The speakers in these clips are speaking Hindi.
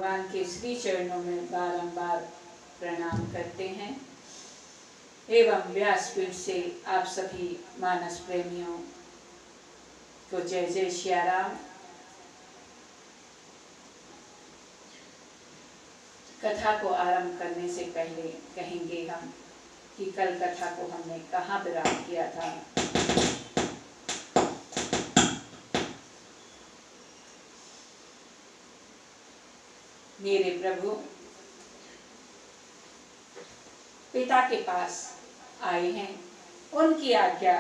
भगवान के श्री चरणों में बारंबार प्रणाम करते हैं एवं व्यासपीठ से आप सभी मानस प्रेमियों को जय जय श्री राम। कथा को आरंभ करने से पहले कहेंगे हम कि कल कथा को हमने कहाँ विराम किया था। मेरे प्रभु पिता के पास आए हैं, उनकी आज्ञा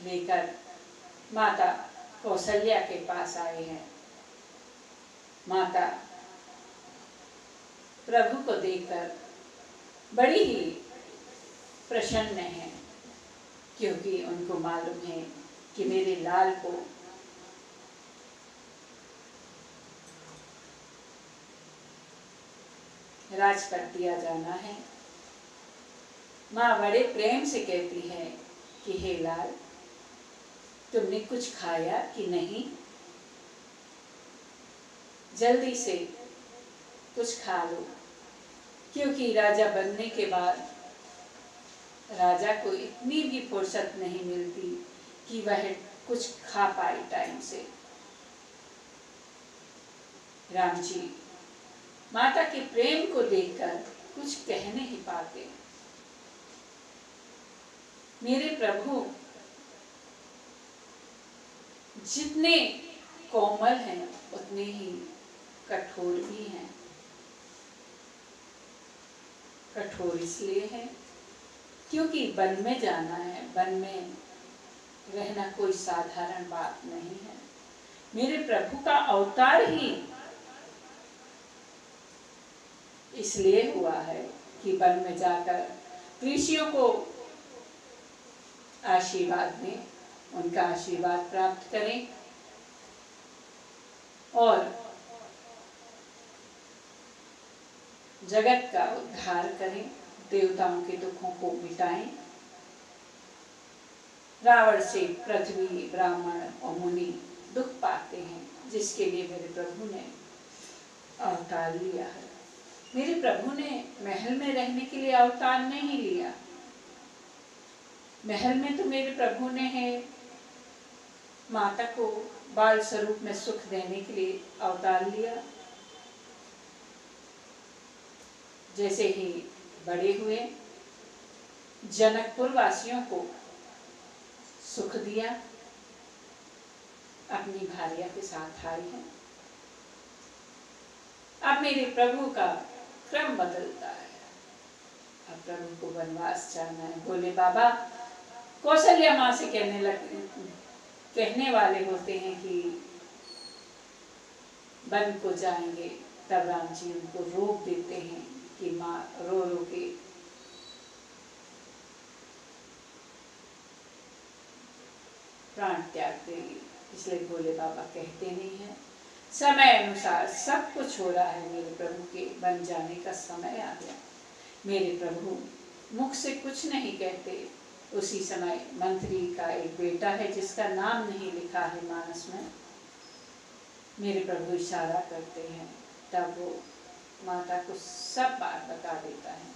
लेकर माता कौशल्या के पास आए हैं। माता प्रभु को देखकर बड़ी ही प्रसन्न है, क्योंकि उनको मालूम है कि मेरे लाल को राजपद दिया जाना है। माँ बड़े प्रेम से कहती है कि हे लाल, तुमने कुछ खाया कि नहीं? जल्दी से कुछ खा लो, क्योंकि राजा बनने के बाद राजा को इतनी भी फुर्सत नहीं मिलती कि वह कुछ खा पाए टाइम से। राम जी माता के प्रेम को देखकर कुछ कह नहीं पाते। मेरे प्रभु जितने कोमल हैं उतने ही कठोर भी हैं। कठोर इसलिए है क्योंकि वन में जाना है, वन में रहना कोई साधारण बात नहीं है। मेरे प्रभु का अवतार ही इसलिए हुआ है कि वन में जाकर ऋषियों को आशीर्वाद दें, उनका आशीर्वाद प्राप्त करें और जगत का उद्धार करें, देवताओं के दुखों को मिटाएं। रावण से पृथ्वी, ब्राह्मण और मुनि दुख पाते हैं, जिसके लिए मेरे प्रभु ने अवतार लिया है। मेरे प्रभु ने महल में रहने के लिए अवतार नहीं लिया। महल में तो मेरे प्रभु ने है माता को बाल स्वरूप में सुख देने के लिए अवतार लिया। जैसे ही बड़े हुए, जनकपुर वासियों को सुख दिया, अपनी भार्या के साथ आए हैं। अब मेरे प्रभु का क्रम बदलता है। अब प्रभु को वनवास जाना है। बोले बाबा, कौशल्या माँ से कहने वाले होते हैं कि वन को जाएंगे, तब राम जी उनको रोक देते हैं कि माँ रो रो के प्राण त्याग देगी। इसलिए भोले बाबा कहते नहीं है। समय अनुसार सब कुछ हो रहा है। मेरे प्रभु के बन जाने का समय आ गया। मेरे प्रभु मुख से कुछ नहीं कहते। उसी समय मंत्री का एक बेटा है जिसका नाम नहीं लिखा है मानस में, मेरे प्रभु इशारा करते हैं, तब वो माता को सब बात बता देता है।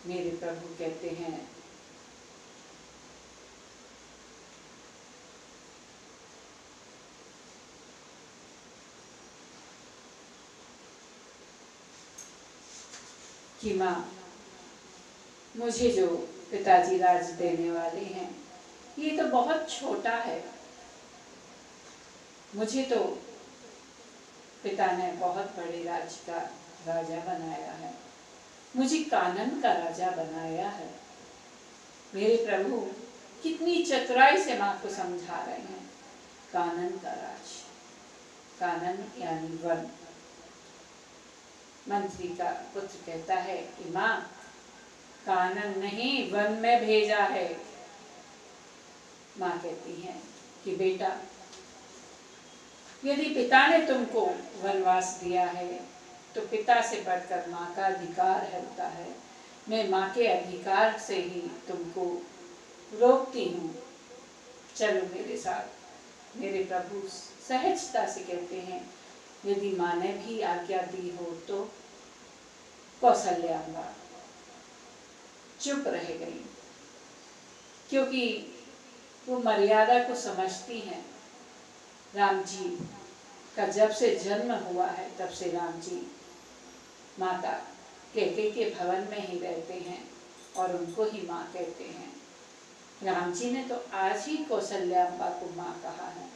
मेरे प्रभु कहते हैं कि माँ, मुझे जो पिताजी राज देने वाले हैं ये तो बहुत छोटा है। मुझे तो पिता ने बहुत बड़े राज्य का राजा बनाया है, मुझे कानन का राजा बनाया है। मेरे प्रभु कितनी चतुराई से माँ को समझा रहे हैं। कानन का राज, कानन यानी वन। मंत्री का पुत्र कहता है कि माँ, कानन नहीं वन में भेजा है। माँ कहती है कि बेटा, यदि पिता ने तुमको वनवास दिया है तो पिता से बढ़कर माँ का अधिकार होता है। मैं माँ के अधिकार से ही तुमको रोकती हूँ। चलो मेरे साथ। मेरे प्रभु सहजता से कहते हैं, यदि माँ ने भी आज्ञा दी हो तो। कौशल्याम्बा चुप रह गई, क्योंकि वो मर्यादा को समझती हैं। राम जी का जब से जन्म हुआ है तब से राम जी माता कैकेयी के भवन में ही रहते हैं और उनको ही माँ कहते हैं। राम जी ने तो आज ही कौशल्याम्बा को माँ कहा है।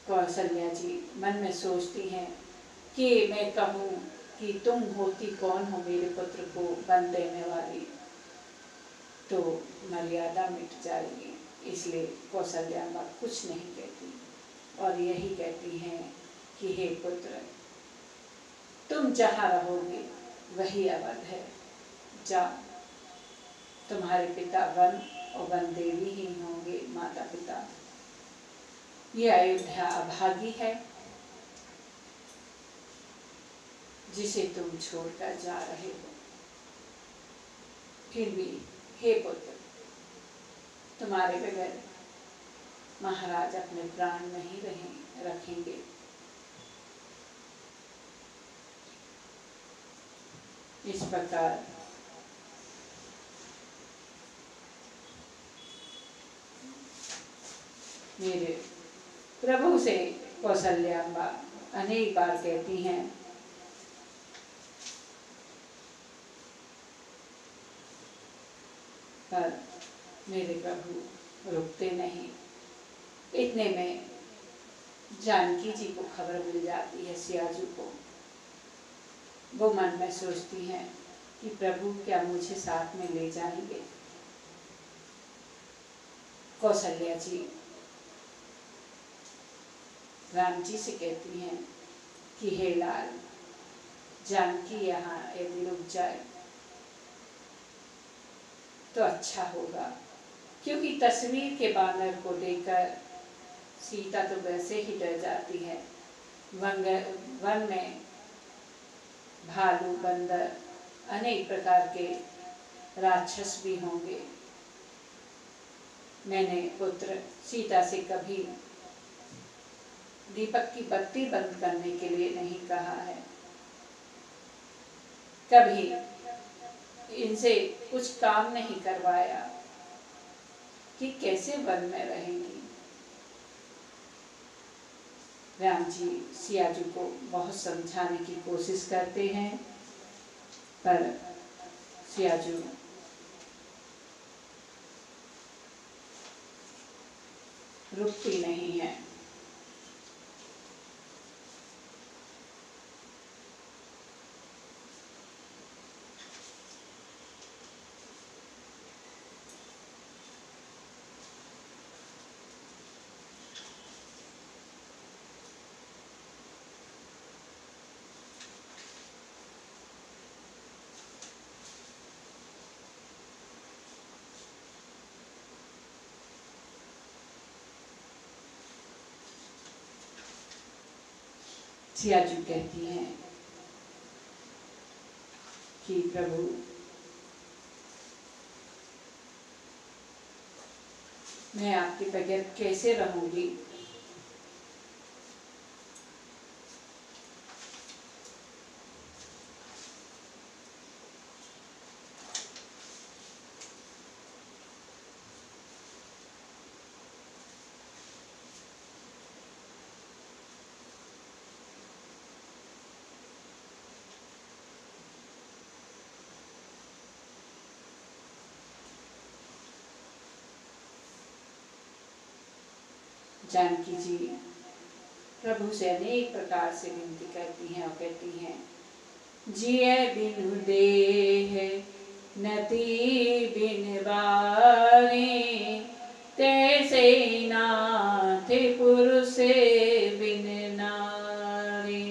कौशल्या जी मन में सोचती हैं कि मैं कहूँ कि तुम होती कौन हो मेरे पुत्र को वन देने वाली, तो मर्यादा मिट जाएगी। इसलिए कौशल्याम्बा कुछ नहीं कहती और यही कहती हैं कि हे पुत्र, तुम जहाँ रहोगे वही अवध है। जाओ, तुम्हारे पिता वन और वन देवी ही होंगे, माता पिता। ये अयोध्या अभागी है जिसे तुम छोड़कर जा रहे हो। फिर भी हे पुत्र, तुम्हारे बगैर महाराज अपने प्राण नहीं रखेंगे। इस प्रकार मेरे प्रभु से कौशल्याम्बा अनेक बार कहती हैं, पर मेरे प्रभु रुकते नहीं। इतने में जानकी जी को खबर मिल जाती है, सियाजू को। वो मन में सोचती हैं कि प्रभु क्या मुझे साथ में ले जाएंगे। कौशल्या जी राम जी से कहती हैं कि हे लाल, जानकी यहाँ यदि रुक जाए तो अच्छा होगा, क्योंकि तस्वीर के बानर को देखकर सीता तो वैसे ही डर जाती है। वन में भालू, बंदर, अनेक प्रकार के राक्षस भी होंगे। मैंने पुत्र सीता से कभी दीपक की बत्ती बंद करने के लिए नहीं कहा है, कभी इनसे कुछ काम नहीं करवाया कि कैसे वन में रहेंगी। राम जी सियाजू को बहुत समझाने की कोशिश करते हैं, पर सियाजू रुकती नहीं है। सियाजू कहती हैं कि प्रभु, मैं आपके बगैर कैसे रहूंगी। जानकी जी प्रभु से अनेक प्रकार से विनती करती हैं और कहती हैं, जिये बिनु देह नति बिन बारी, तैसे नाथ पुरुष बिन नारी।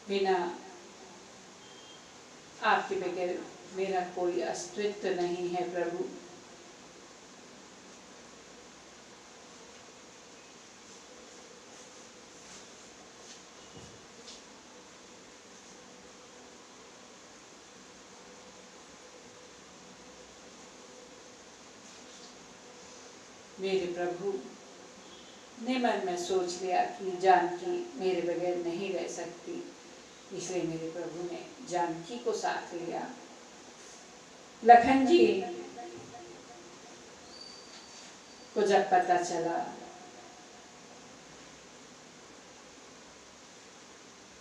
बिना आपके बगैर मेरा कोई अस्तित्व नहीं है प्रभु। मेरे प्रभु ने मन में सोच लिया कि जानकी मेरे बगैर नहीं रह सकती, इसलिए मेरे प्रभु ने जानकी को साथ लिया। लखन जी को जब पता चला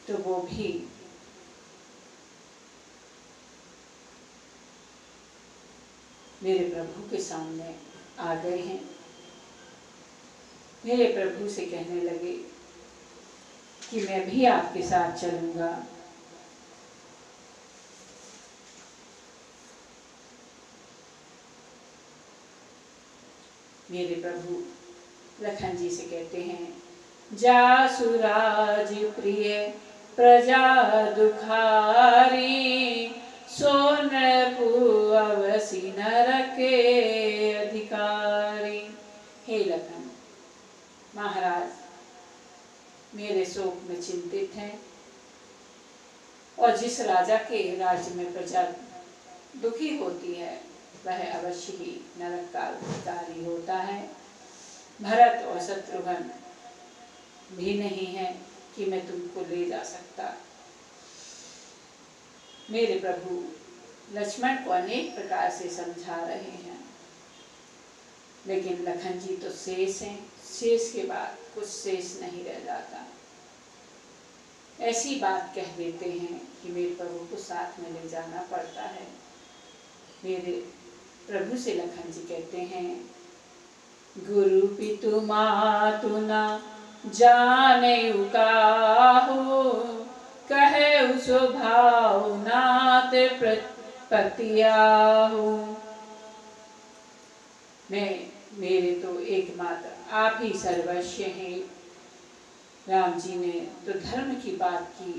तो वो भी मेरे प्रभु के सामने आ गए हैं। मेरे प्रभु से कहने लगे कि मैं भी आपके साथ चलूंगा। मेरे प्रभु लखन जी से कहते हैं, जासुराज प्रिय प्रजा दुखारी, सोनपु अवसी नरके अधिकारी। हे लखन, महाराज मेरे शोक में चिंतित हैं और जिस राजा के राज्य में प्रजा दुखी होती है वह अवश्य ही नरक का अधिकारी होता है। भरत और शत्रुघ्न भी नहीं है कि मैं तुमको ले जा सकता। मेरे प्रभु लक्ष्मण को अनेक प्रकार से समझा रहे हैं, लेकिन लखन जी तो शेष हैं। शेष के बाद कुछ शेष नहीं रह जाता। ऐसी बात कह देते हैं कि मेरे प्रभु को साथ में ले जाना पड़ता है। मेरे प्रभु से लखन जी कहते हैं, गुरु पितु मातु न जाने काहू, कहे स्वभाव नात प्रतियाहू। मेरे तो एकमात्र आप ही सर्वस्व हैं। राम जी ने तो धर्म की बात की,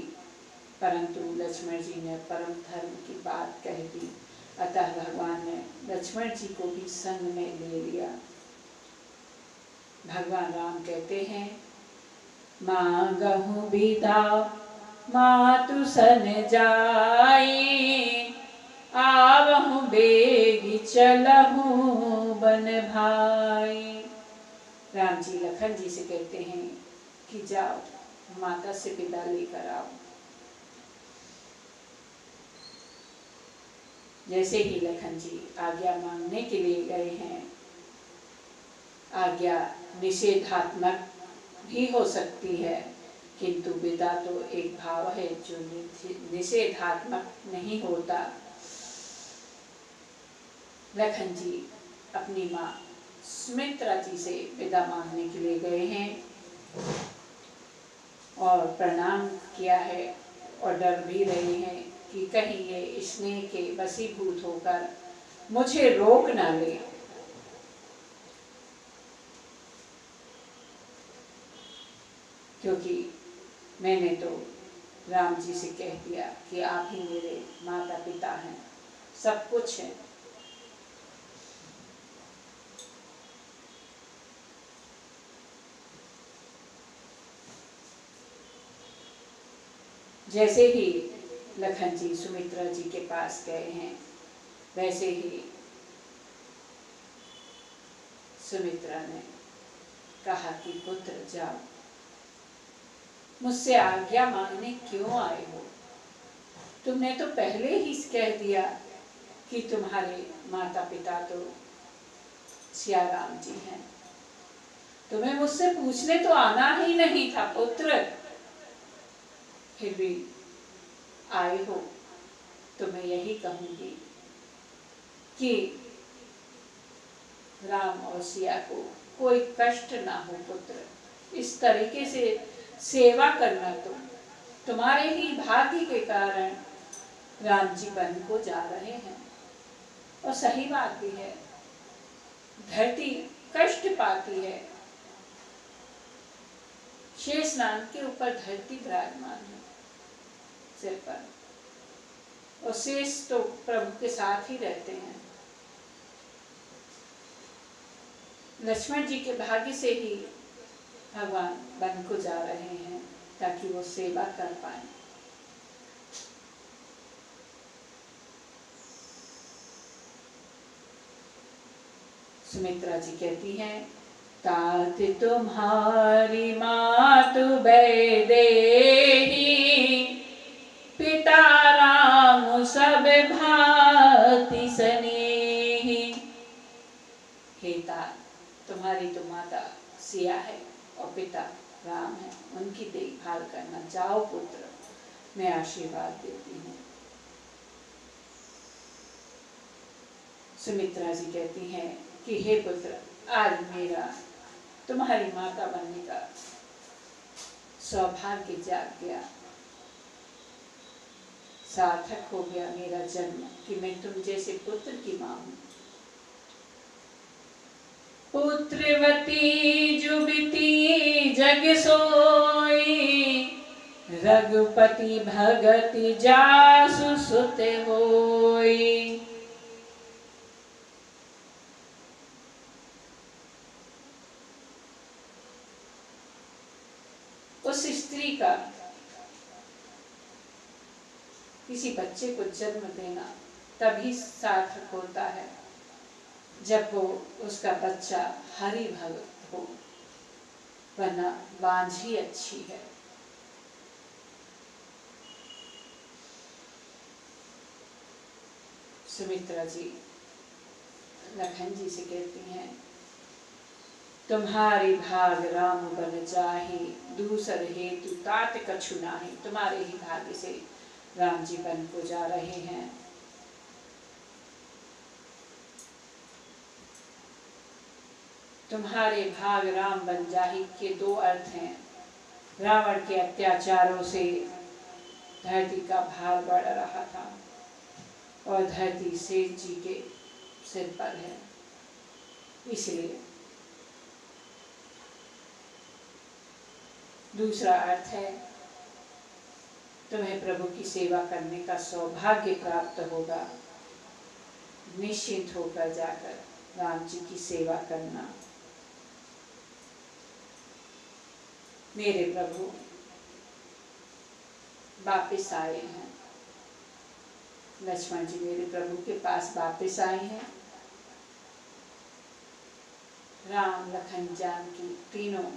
परंतु लक्ष्मण जी ने परम धर्म की बात कह दी। अतः भगवान ने लक्ष्मण जी को भी संग में ले लिया। भगवान राम कहते हैं, मांगहु विदा मातु सन जाई, आवहु बेगी चलहु बन भाई। राम जी लखन जी से कहते हैं कि जाओ माता से विदा लेकर आओ। जैसे ही लखन जी आज्ञा मांगने के लिए गए हैं, आज्ञा निषेधात्मक भी हो सकती है, किंतु विदा तो एक भाव है जो निषेधात्मक नहीं होता। लखन जी अपनी माँ सुमित्रा जी से विदा मांगने के लिए गए हैं और प्रणाम किया है और डर भी रहे हैं कि कहीं ये स्नेह के वशीभूत होकर मुझे रोक ना ले। क्योंकि मैंने तो राम जी से कह दिया कि आप ही मेरे माता पिता हैं, सब कुछ है। जैसे ही लखन जी सुमित्रा जी के पास गए हैं, वैसे ही सुमित्रा ने कहा कि पुत्र जाओ, मुझसे आज्ञा मांगने क्यों आए हो? तुमने तो पहले ही कह दिया कि तुम्हारे माता पिता तो सिया राम जी हैं। तुम्हें मुझसे पूछने तो आना ही नहीं था पुत्र, फिर भी आए हो तो मैं यही कहूंगी कि राम और सिया को कोई कष्ट ना हो पुत्र। इस तरीके से सेवा करना तो तुम्हारे ही भाग्य के कारण राम जी वन को जा रहे हैं। और सही बात भी है, धरती कष्ट पाती है। शेषनाग के ऊपर धरती विराजमान है सिर पर, और शेष तो प्रभु के साथ ही रहते हैं। लक्ष्मण जी के भाग्य से ही भगवान वन को जा रहे हैं ताकि वो सेवा कर पाए। सुमित्रा जी कहती हैं, तात तुम्हारी मातु वैदेही, पिता राम सब भांति स्नेही। हे तात, तुम्हारी तो माता सिया है और पिता राम है, उनकी देखभाल करना। जाओ पुत्र, मैं आशीर्वाद देती हूँ। सुमित्रा जी कहती हैं कि हे पुत्र, आज मेरा तुम्हारी माता बनने का सौभाग्य जाग गया, सार्थक हो गया मेरा जन्म कि मैं तुम जैसे पुत्र की माँ हूँ। पुत्रवती जुबती जग सोई, रघुपति भगति जासु सुत होई। उस स्त्री का किसी बच्चे को जन्म देना तभी सार्थक होता है जब वो उसका बच्चा हरि भक्त हो, वरना वांझी अच्छी है। सुमित्रा जी लखन जी से कहती हैं, तुम्हारी भाग राम बन जाहि, दूसर हेतु तात कछु नाही। तुम्हारे ही भाग्य से राम जी बन को जा रहे हैं। तुम्हारे भाग राम बन जाहि के दो अर्थ हैं। रावण के अत्याचारों से धरती का भार बढ़ रहा था और धरती सेठ जी के सिर पर है, इसलिए। दूसरा अर्थ है, तुम्हें प्रभु की सेवा करने का सौभाग्य प्राप्त होगा। निश्चिंत होकर जाकर राम जी की सेवा करना। मेरे प्रभु वापिस आए हैं। लक्ष्मण जी मेरे प्रभु के पास वापिस आए हैं। राम लखन जानकी तीनों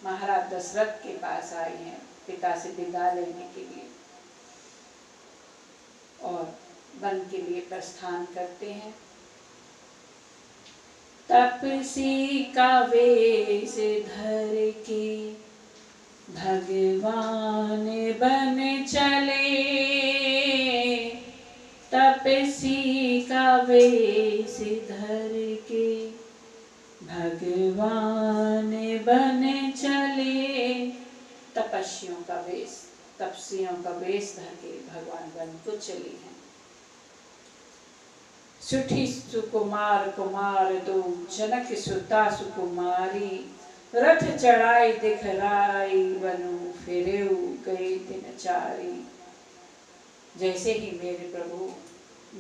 महाराज दशरथ के पास आए हैं पिता से विदा लेने के लिए, और वन के लिए प्रस्थान करते हैं। तपसी का वेश धर के भगवान बन चले, तपसी का वेश धर के भगवान बन चले। तपस्वियों का वेश, तपस्वियों का वेश धर के भगवान बन को चले हैं। सुठी सुकुमार कुमार दो, जनक सुता सुकुमारी, रथ चढ़ाई दिखलाई बनु, फिरेउ गए दिन चारी। जैसे ही मेरे प्रभु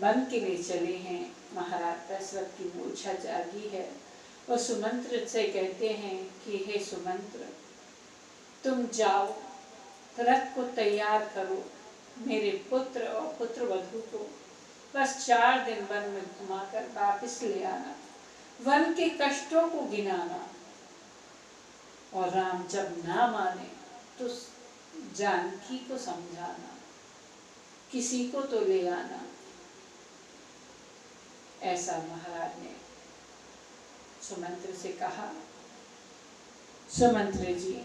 वन के लिए चले हैं, महाराज दशरथ की मूर्छा जागी है। और सुमंत्र से कहते हैं कि हे सुमंत्र, तुम जाओ, रथ को तैयार करो, मेरे पुत्र और पुत्र वधू को बस 4 दिन वन में घुमाकर वापस ले आना, वन के कष्टों को गिनाना, और राम जब ना माने तो जानकी को समझाना, किसी को तो ले आना। ऐसा महाराज ने सुमंत्र से कहा। सुमंत्र जी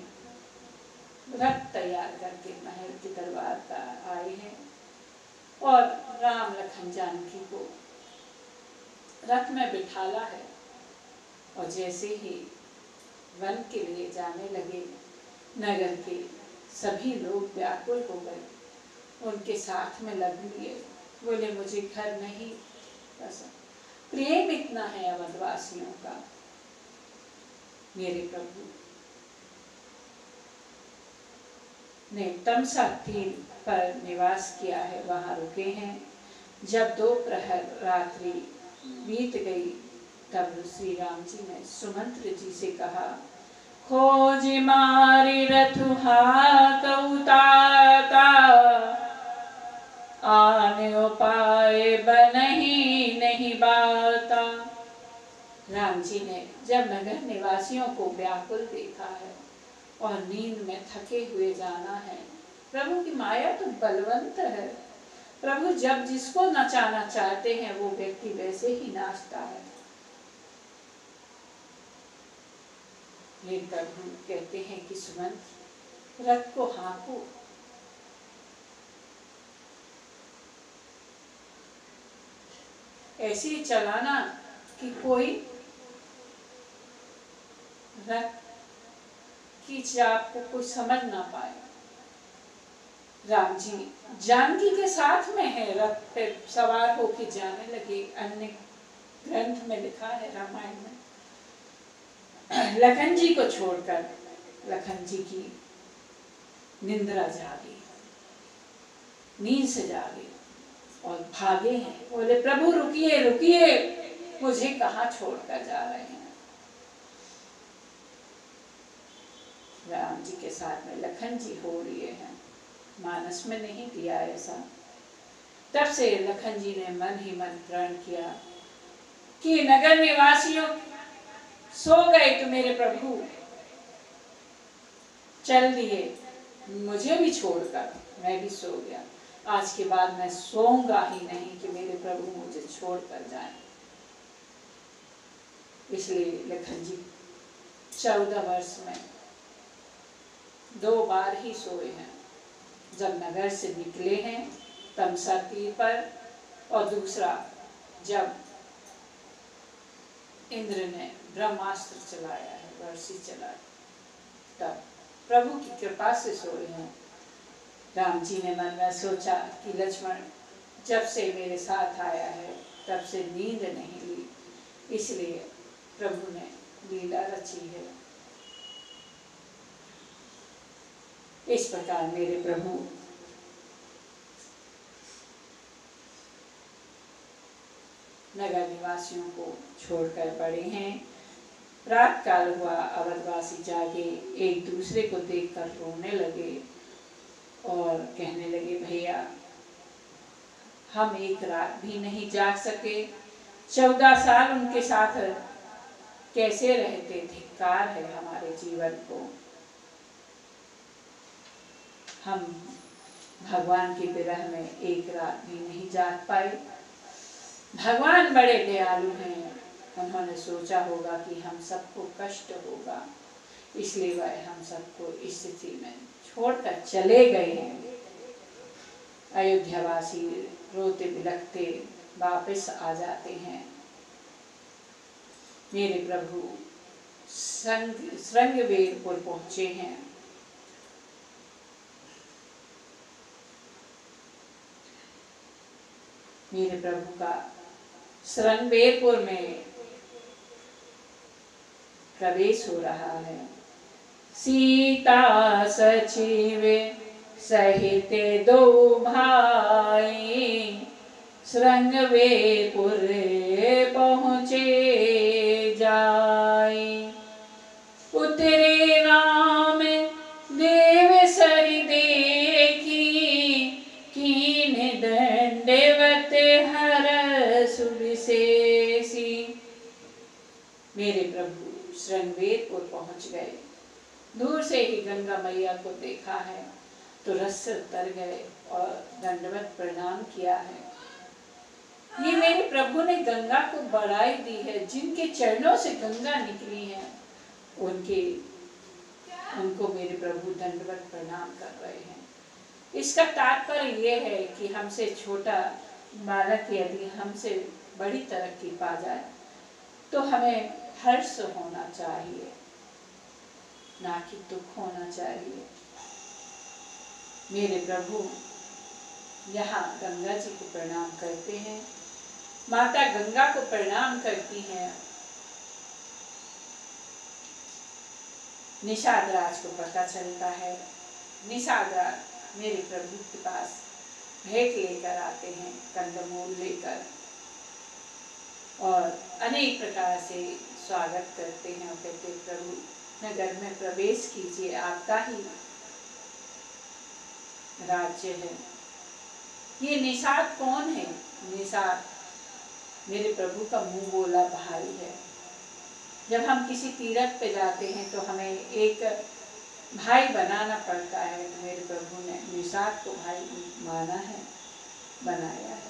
रथ तैयार करके महल के दरबार पर आए हैं और राम लखन जानकी को रथ में बिठाला है। और जैसे ही वन के लिए जाने लगे, नगर के सभी लोग व्याकुल हो गए, उनके साथ में लग लिए, बोले मुझे घर नहीं पसंद। प्रेम इतना है अवधवासियों का। मेरे प्रभु ने तमसा तीर पर निवास किया है, वहां रुके हैं। जब 2 प्रहर रात्रि बीत गई, तब श्री राम जी ने सुमंत्र जी से कहा, खोज मारी रथुहा कौताता, आने उपाय बनही नहीं बाता। राम जी ने जब नगर निवासियों को व्याकुल देखा है और नींद में थके हुए जाना है, प्रभु की माया तो बलवंत है। प्रभु जब जिसको नचाना चाहते हैं वो व्यक्ति वैसे ही नाचता है। ये प्रभु कहते हैं कि सुमंत रथ को हाँको, ऐसे ही चलाना कि कोई रथ की चाप को कोई समझ ना पाए। राम जी जानकी के साथ में है, रथ पे सवार होकर जाने लगे। अन्य ग्रंथ में लिखा है, रामायण में, लखन जी को छोड़कर लखन जी की निंद्रा जागी, नींद से जागे और भागे हैं। बोले प्रभु रुकिए रुकिए, मुझे कहाँ छोड़कर जा रहे हैं। राम जी के साथ में लखन जी हो रही हैं, मानस में नहीं दिया ऐसा। तब से लखन जी ने मन ही मन प्रण किया कि नगर निवासियों सो गए तो मेरे प्रभु चल दिए, मुझे भी छोड़कर मैं भी सो गया। आज के बाद मैं सोऊंगा ही नहीं कि मेरे प्रभु मुझे छोड़कर जाएं। इसलिए लखन जी 14 वर्ष में 2 बार ही सोए हैं। जब नगर से निकले हैं तमसा तीर पर, और दूसरा जब इंद्र ने ब्रह्मास्त्र चलाया है, वर्षी चलाया, तब प्रभु की कृपा से सोए हैं। राम जी ने मन में सोचा कि लक्ष्मण जब से मेरे साथ आया है तब से नींद नहीं ली, इसलिए प्रभु ने लीला रची है। इस प्रकार मेरे प्रभु नगर निवासियों को छोड़कर पड़े हैं। रात काल हुआ, अवधवासी जागे, एक दूसरे को देखकर रोने लगे और कहने लगे, भैया हम एक रात भी नहीं जाग सके, 14 साल उनके साथ कैसे रहते, धिक्कार है हमारे जीवन को। हम भगवान के विरह में एक रात भी नहीं जाग पाए। भगवान बड़े दयालु हैं, उन्होंने सोचा होगा कि हम सबको कष्ट होगा, इसलिए वह हम सबको इस स्थिति में छोड़कर चले गए हैं। अयोध्यावासी रोते बिलखते वापस आ जाते हैं। मेरे प्रभु श्रृंगवेरपुर पहुंचे हैं। मेरे प्रभु का श्रृंगवेरपुर में प्रवेश हो रहा है। सीता सचिव सहित 2 भाई, श्रृंगवेरपुर पहुँचे जाए। उतरे राम देव सरि देखी, कीन दंडवत हरष विशेषी। मेरे प्रभु श्रृंगवेरपुर पहुँच गए। दूर से ही गंगा मैया को देखा है तो रस से उतर गए और दंडवत प्रणाम किया है। ये मेरे प्रभु ने गंगा को बढ़ाई दी है। जिनके चरणों से गंगा निकली है उनको मेरे प्रभु दंडवत प्रणाम कर रहे हैं। इसका तात्पर्य ये है कि हमसे छोटा बालक यदि हमसे बड़ी तरक्की पा जाए तो हमें हर्ष होना चाहिए, ना कि दुख होना चाहिए। मेरे प्रभु यहाँ गंगा जी को प्रणाम करते हैं, माता गंगा को प्रणाम करती हैं। निषाद राज को पता चलता है। निषाद राज मेरे प्रभु के पास भेंट लेकर आते हैं, कंदमूल लेकर, और अनेक प्रकार से स्वागत करते हैं और कहते, प्रभु नगर में प्रवेश कीजिए, आपका ही राज्य है। ये निषाद कौन है? निषाद मेरे प्रभु का मुंह बोला भाई है। जब हम किसी तीर्थ पे जाते हैं तो हमें एक भाई बनाना पड़ता है। तो मेरे प्रभु ने निषाद को भाई माना है, बनाया है।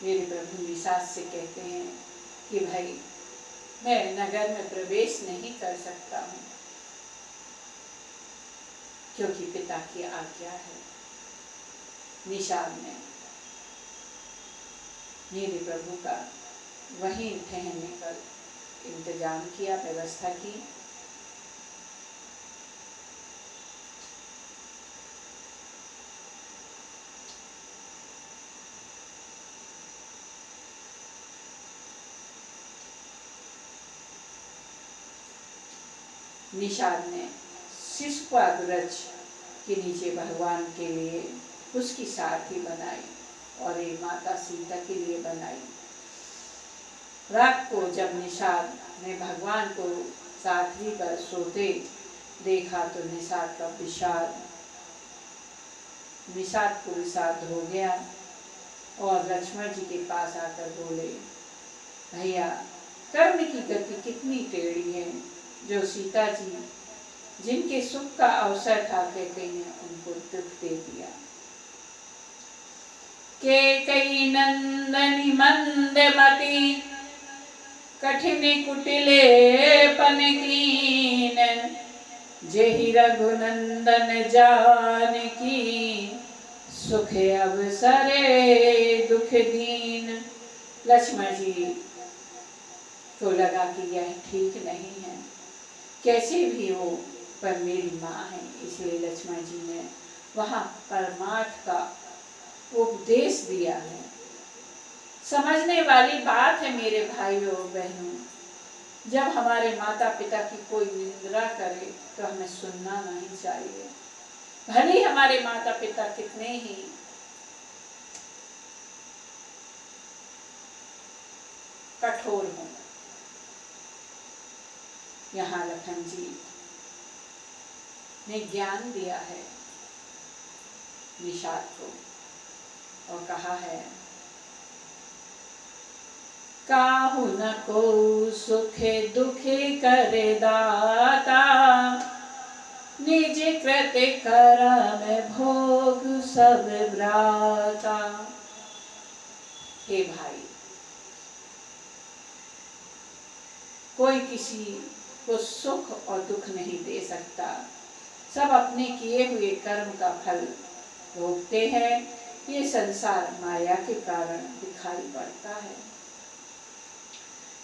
मेरे प्रभु निषाद से कहते हैं कि भाई मैं नगर में प्रवेश नहीं कर सकता हूँ, क्योंकि पिता की आज्ञा है। निषाद ने मेरे प्रभु का वहीं ठहरने का इंतजाम किया, व्यवस्था की। निषाद ने शिशुपाल वृक्ष के नीचे भगवान के लिए उसकी सारथी बनाई और एक माता सीता के लिए बनाई। रात को जब निषाद ने भगवान को सारथी पर सोते देखा तो निषाद को विषाद हो गया और लक्ष्मण जी के पास आकर बोले, भैया कर्म की गति कितनी टेढ़ी है, जो सीता जी जिनके सुख का अवसर था कहते ने उनको दुख दे दिया। कैकेयी नंदनी मंदमती कठिन कुटिले पन कीन, जेहि रघुनंदन जानकी सुख अवसरे दुख दीन। लक्ष्मण जी को लगा कि यह ठीक नहीं है, कैसे भी हो पर मेरी माँ है, इसलिए लक्ष्मण जी ने वहाँ परमार्थ का उपदेश दिया है। समझने वाली बात है मेरे भाइयों और बहनों, जब हमारे माता पिता की कोई निंदा करे तो हमें सुनना नहीं चाहिए। भले ही हमारे माता पिता कितने ही कठोर हों। यहाँ लखन जी ने ज्ञान दिया है निषाद को और कहा है, काहू न को सुखे दुखे करे दाता, निज कृत करम भोग सब भ्राता। हे भाई, कोई किसी को सुख और दुख नहीं दे सकता, सब अपने किए हुए कर्म का फल भोगते हैं। ये संसार माया के कारण दिखाई पड़ता है।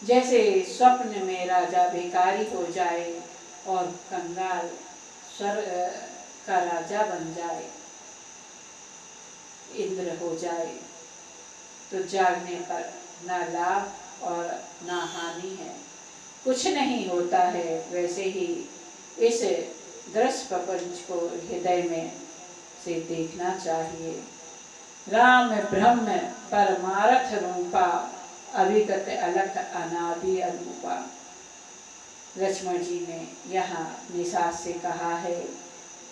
जैसे स्वप्न में राजा भिखारी हो जाए और कंगाल स्वर्ग का राजा बन जाए, इंद्र हो जाए, तो जागने पर ना लाभ और ना हानि है, कुछ नहीं होता है। वैसे ही इस दृश्य प्रपंच को हृदय में से देखना चाहिए। राम ब्रह्म परमार्थ रूपा, अभिगत अलख अनादि अरूपा। लक्ष्मण जी ने यहाँ निषाद से कहा है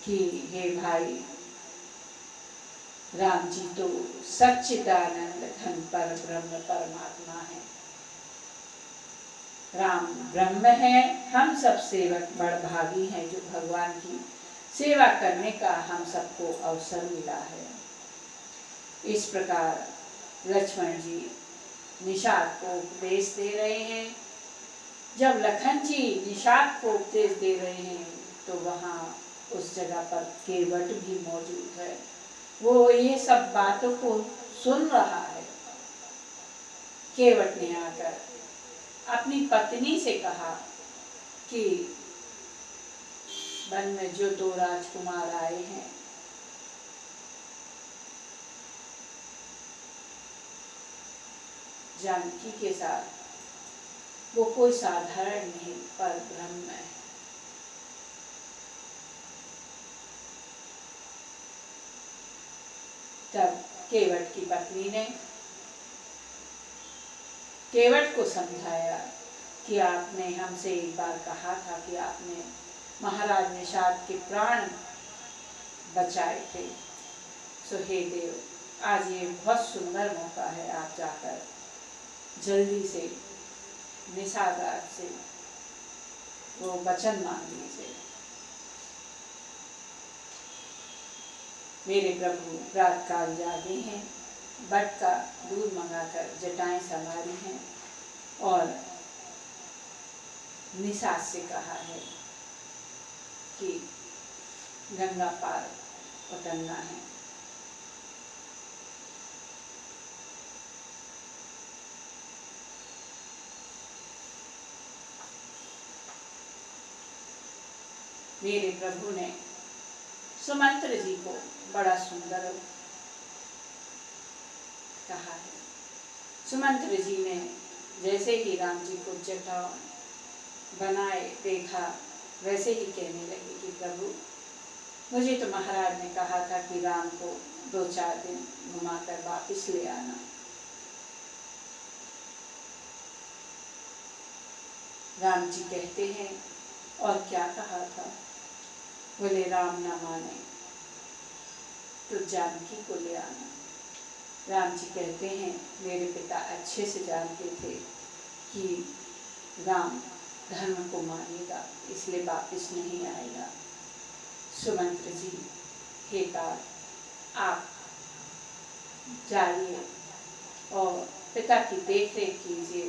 कि हे भाई, राम जी तो सच्चिदानंद घन पर ब्रह्म परमात्मा है। राम ब्रह्म है, हम सब सेवक बड़भागी हैं जो भगवान की सेवा करने का हम सबको अवसर मिला है। इस प्रकार लक्ष्मण जी निषाद को उपदेश दे रहे हैं। जब लखन जी निषाद को उपदेश दे रहे हैं तो वहाँ उस जगह पर केवट भी मौजूद है। वो ये सब बातों को सुन रहा है। केवट ने आकर अपनी पत्नी से कहा कि वन में जो दो राजकुमार आए हैं, जानकी के साथ, वो कोई साधारण नहीं पर ब्रह्म है। तब केवट की पत्नी ने केवट को समझाया कि आपने हमसे एक बार कहा था कि आपने महाराज निषाद के प्राण बचाए थे। सो हे देव, आज ये बहुत सुंदर मौका है, आप जाकर जल्दी से निशादार से वो वचन मांग लीजिए। मेरे प्रभु रात काल जागे हैं, बट का दूध मंगाकर जटाएं संवारी हैं और निषाद से कहा है कि गंगा पार उतरना है। मेरे प्रभु ने सुमंत्र जी को बड़ा सुंदर कहा है। सुमंत्र जी ने जैसे ही राम जी को जटा बनाए देखा, वैसे ही कहने लगे कि प्रभु, मुझे तो महाराज ने कहा था कि राम को 2-4 दिन घुमाकर वापस ले आना। राम जी कहते हैं, और क्या कहा था? बोले राम ना माने तो जानकी को ले आना। राम जी कहते हैं, मेरे पिता अच्छे से जानते थे कि राम धर्म को मानेगा, इसलिए वापिस नहीं आएगा। सुमंत्र जी, हे तात, आप जाइए और पिता की देख रेख कीजिए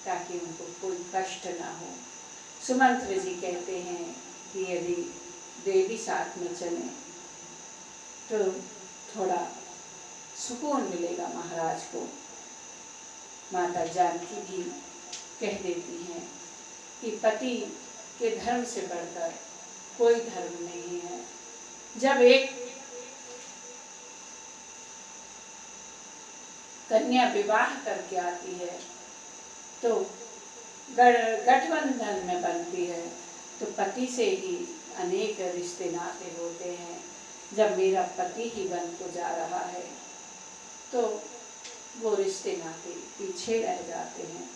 ताकि उनको कोई कष्ट ना हो। सुमंत्र जी कहते हैं कि यदि देवी साथ में चलें तो थोड़ा सुकून मिलेगा महाराज को। माता जानकी भी कह देती हैं कि पति के धर्म से बढ़कर कोई धर्म नहीं है। जब एक कन्या विवाह करके आती है तो गठबंधन में बनती है, तो पति से ही अनेक रिश्ते नाते होते हैं। जब मेरा पति ही बन को जा रहा है तो वो रिश्ते नाते पीछे रह जाते हैं।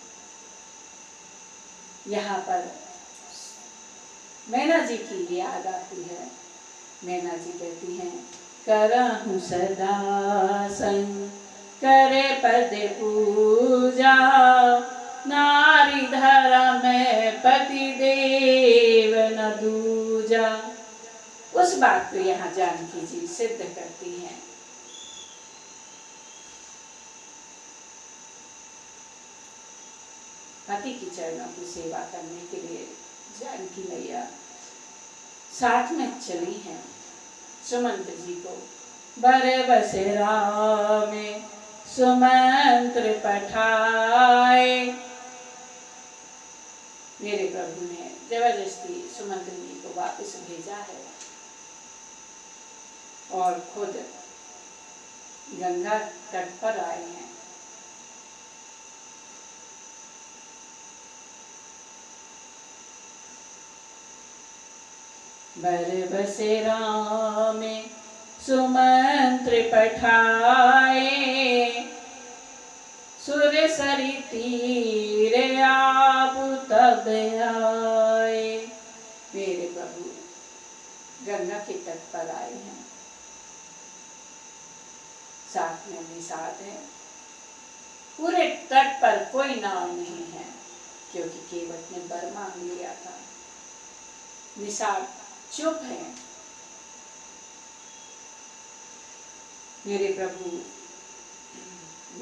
यहाँ पर मैना जी की याद आती है। मैना जी कहती हैं, करहूँ सदा संग करे पद पूजा, नारी धरा में पति देव न दूजा। उस बात को यहाँ जानकी जी सिद्ध करती हैं। पति की चरणों की सेवा करने के लिए जानकी मैया साथ में चली हैं। सुमंत्र जी को बरे बसेरा में सुमंत्र पठाए। मेरे प्रभु ने जबरदस्ती सुमंत्र जी को वापस भेजा है और खुद गंगा तट पर आए हैं। बर बसेरा में सुमंत्र पठाए, सुर सरी तीर आप तब आए। मेरे प्रभु गंगा के तट पर आए हैं, साथ में निषाद है। पूरे तट पर कोई नाव नहीं है क्योंकि केवट ने बर मांग लिया था। निषाद चुप है। मेरे प्रभु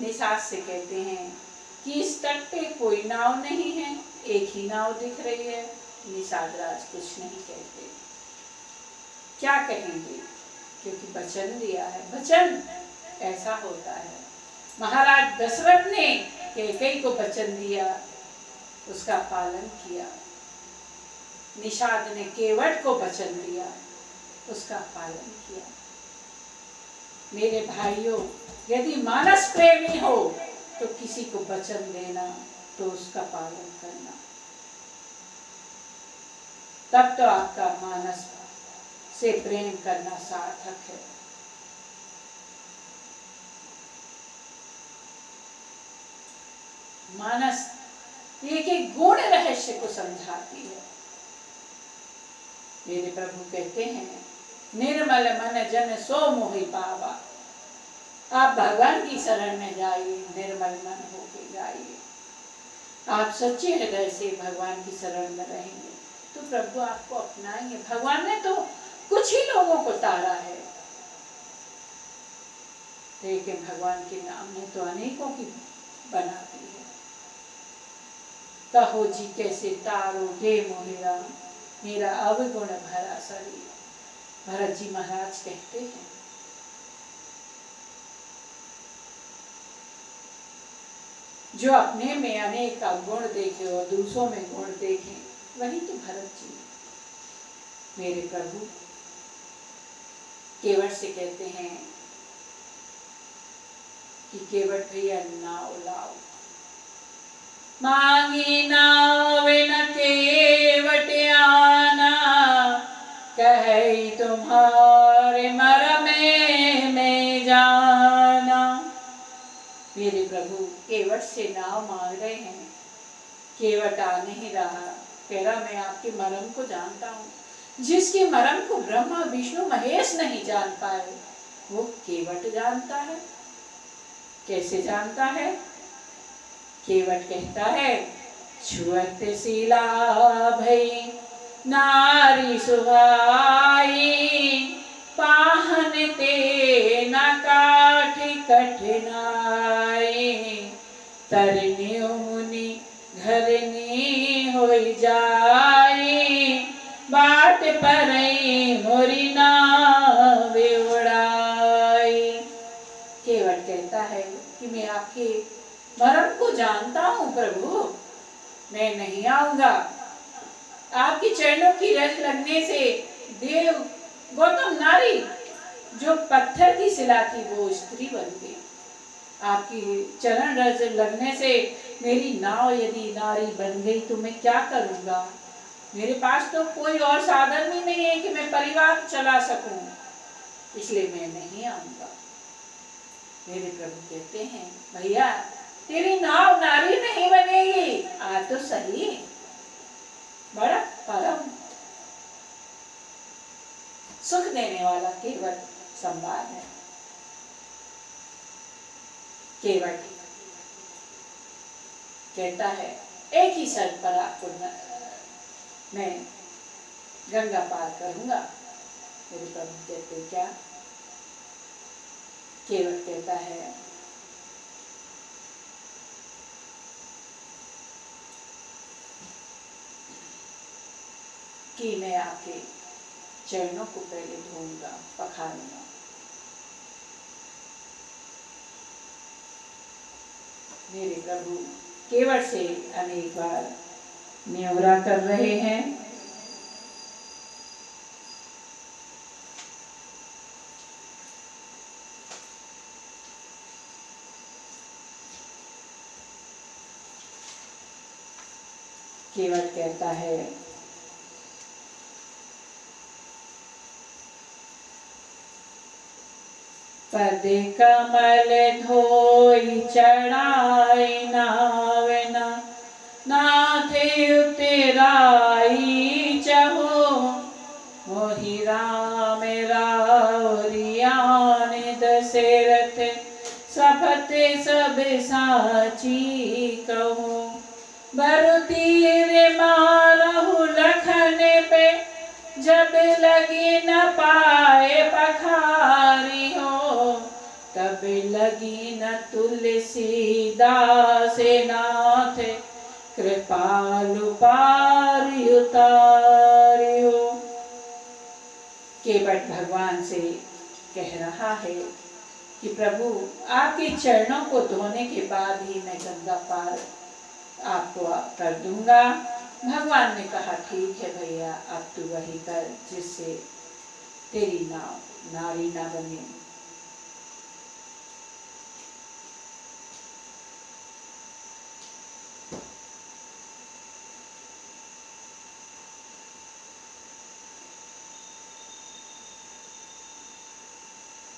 निषाद से कहते हैं कि इस तट पे कोई नाव नहीं है, एक ही नाव दिख रही है। निषाद राज कुछ नहीं कहते। क्या कहेंगे? क्योंकि वचन दिया है। वचन ऐसा होता है। महाराज दशरथ ने कैकेयी को वचन दिया, उसका पालन किया। निषाद ने केवट को वचन दिया, उसका पालन किया। मेरे भाइयों, यदि मानस प्रेमी हो तो किसी को वचन देना तो उसका पालन करना, तब तो आपका मानस से प्रेम करना सार्थक है। मानस एक एक गुण रहस्य को समझाती है। मेरे प्रभु कहते हैं निर्मल मन जन सो मोहि पावा। आप भगवान की शरण में जाइए, निर्मल मन होके जाइए। आप सच्चे हृदय से भगवान की शरण में रहेंगे तो प्रभु आपको अपनाएंगे। भगवान ने तो कुछ ही लोगों को तारा है, लेकिन भगवान के नाम ने तो अनेकों की बना दी है। कहो जी कैसे तारोगे मोहि राम, मेरा अवगुण भरा शरीर। भरत जी महाराज कहते हैं, जो अपने में अनेक गुण देखे और दूसरों में गुण देखे, वही तो भरत जी। मेरे प्रभु केवट से कहते हैं कि केवट भैया नाव लाओ। मांगी नाव न केवट आना, कहे तुम्हारे मरम में जाना। मेरे प्रभु केवट से नाव मांग रहे हैं, केवट आ नहीं रहा। कह रहा मैं आपके मरम को जानता हूँ। जिसके मरम को ब्रह्मा विष्णु महेश नहीं जान पाए, वो केवट जानता है। कैसे जानता है? केवट कहता है, छुअत शिला भई नारी सुहाई, पाहन ते न काठ कठिनाई, तरनी मुनि घरनी होई जाई, बाट पर मोरी नाव उड़ाई। केवट कहता है कि मैं आपके मरम को जानता हूँ प्रभु, मैं नहीं आऊंगा। आपकी चरणों की रस लगने से देव गौतम नारी जो पत्थर की शिला थी वो स्त्री बन गई। आपकी चरण रस लगने से मेरी नाव यदि नारी बन गई तो मैं क्या करूंगा? मेरे पास तो कोई और साधन भी नहीं है कि मैं परिवार चला सकूं, इसलिए मैं नहीं आऊंगा। मेरे प्रभु कहते हैं, भैया तेरी नाव नारी नहीं बनेगी, आ तो सही। बड़ा परम सुख देने वाला केवट संवाद है। केवट कहता है, एक ही शर्त पर आपको मैं गंगा पार करूंगा। मेरे प्रभु कहते क्या? केवट कहता है, कि मैं आपके चरणों को पहले धोऊंगा, पखारूंगा। मेरे प्रभु केवट से अनेक बार न्योरा कर रहे हैं। केवट कहता है, पदे कमल धोई चढ़ाई नावना, नाथे उतराई चहो, मोहि राम रावरियान दशरथ, सपथ सब साची कहो, बरु तीर मारहु लखन पे, जब लगी न पाए पखारी हो, तब लगी न तुलसीदास नाथ, कृपालु पारि उतारी हो। केवट भगवान से कह रहा है कि प्रभु आपके चरणों को धोने के बाद ही मैं गंगा पार आपको कर दूंगा। भगवान ने कहा, ठीक है भैया, अब तू वही कर जिससे तेरी नाव नारी ना बने।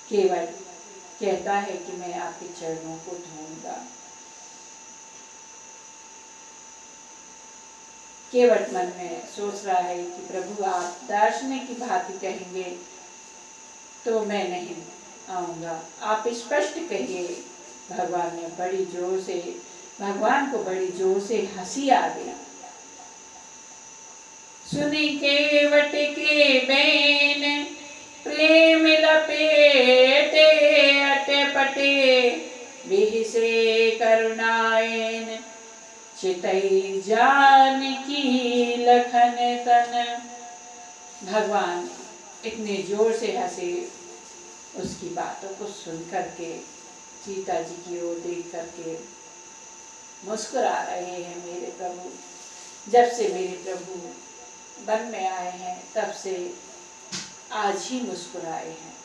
केवट कहता है कि मैं आपके चरणों को धोऊंगा। केवट मन में सोच रहा है कि प्रभु आप दार्शनिक की भांति कहेंगे तो मैं नहीं आऊँगा, आप स्पष्ट कहिए। भगवान ने बड़ी जोर से, भगवान को बड़ी जोर से हंसी आ गई। सुनी केवट के बैन प्रेम लपेटे, अटे पटे बिहि से करुणाएन, चितई जानकी लखन तन। भगवान इतने जोर से हंसे, उसकी बातों को सुन करके, सीता जी की ओर देख करके मुस्कुरा रहे हैं मेरे प्रभु। जब से मेरे प्रभु वन में आए हैं तब से आज ही मुस्कुराए हैं।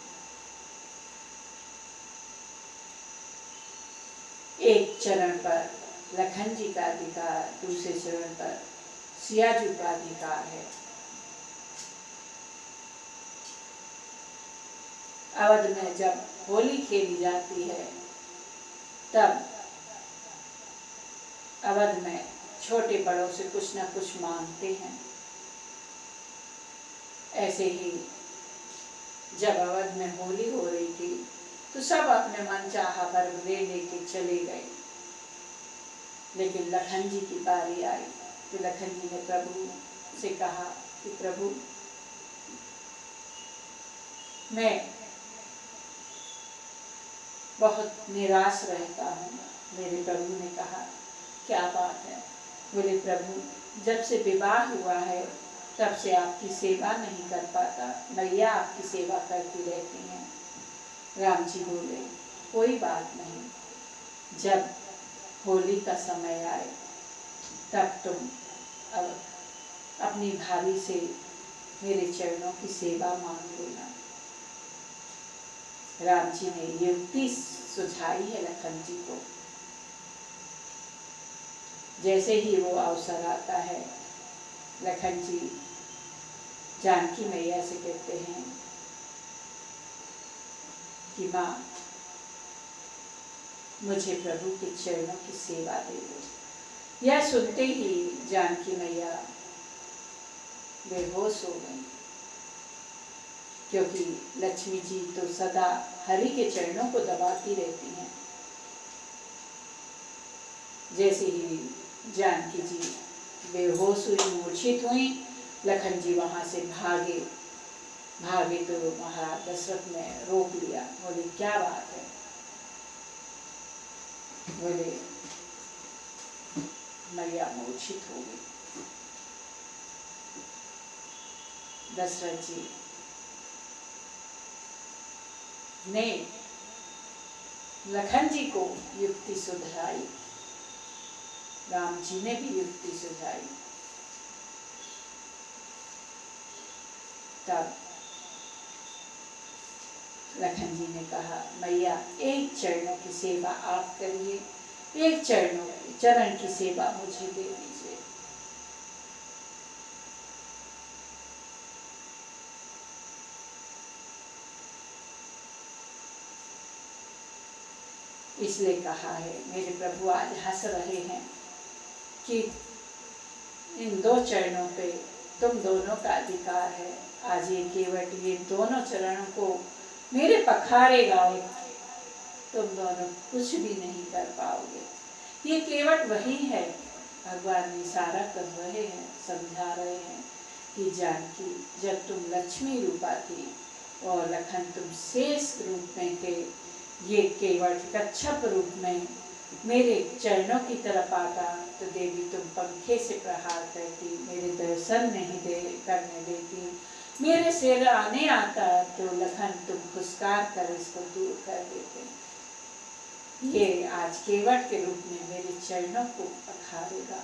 एक चरण पर लखन जी का अधिकार, दूसरे चरण पर सियाजू का अधिकार है। अवध में जब होली खेली जाती है तब अवध में छोटे बड़ों से कुछ न कुछ मांगते हैं। ऐसे ही जब अवध में होली हो रही थी तो सब अपने मन चाहा वर लेके चले गए, लेकिन लखन जी की बारी आई तो लखन जी ने प्रभु से कहा कि प्रभु, मैं बहुत निराश रहता हूँ। मेरे प्रभु ने कहा क्या बात है? बोले प्रभु, जब से विवाह हुआ है तब से आपकी सेवा नहीं कर पाता, मैया आपकी सेवा करती रहती हैं। राम जी बोले कोई बात नहीं, जब होली का समय आए तब तुम अपनी भाभी से मेरे चरणों की सेवा मांग लेना। राम जी ने युक्ति सुझाई है लखन जी को। जैसे ही वो अवसर आता है, लखन जी जानकी मैया से कहते हैं कि माँ, मुझे प्रभु के चरणों की सेवा दे दो। यह सुनते ही जानकी मैया बेहोश हो गई, क्योंकि लक्ष्मी जी तो सदा हरि के चरणों को दबाती रहती हैं। जैसे ही जानकी जी बेहोश हुई, मूर्छित हुई, लखन जी वहां से भागे। तो महाराज दशरथ ने रोक लिया। बोले क्या बात है? बोले मैया मूर्छित हो गई। दशरथ जी ने लखन जी को युक्ति सुझाई, राम जी ने भी युक्ति सुझाई। तब लखन जी ने कहा मैया, एक चरणों की सेवा आप करिए, एक चरण की सेवा मुझे दे दीजिए। इसलिए कहा है, मेरे प्रभु आज हंस रहे हैं कि इन दो चरणों पे तुम दोनों का अधिकार है। आज ये केवट ये दोनों चरणों को मेरे पखारे गाओ, तुम दोनों कुछ भी नहीं कर पाओगे। ये केवट वही है, भगवान इशारा कर रहे हैं, समझा रहे हैं कि जानकी, जब तुम लक्ष्मी रूपा थी और लखन तुम शेष रूप में थे, ये केवट कच्छप रूप में मेरे चरणों की तरफ आता तो देवी तुम पंखे से प्रहार करती, मेरे दर्शन नहीं करने देती। मेरे सिर आने आता तो लखन तुम फुसकार कर इसको दूर कर देते। ये आज केवट के रूप में मेरे चरणों को पखारेगा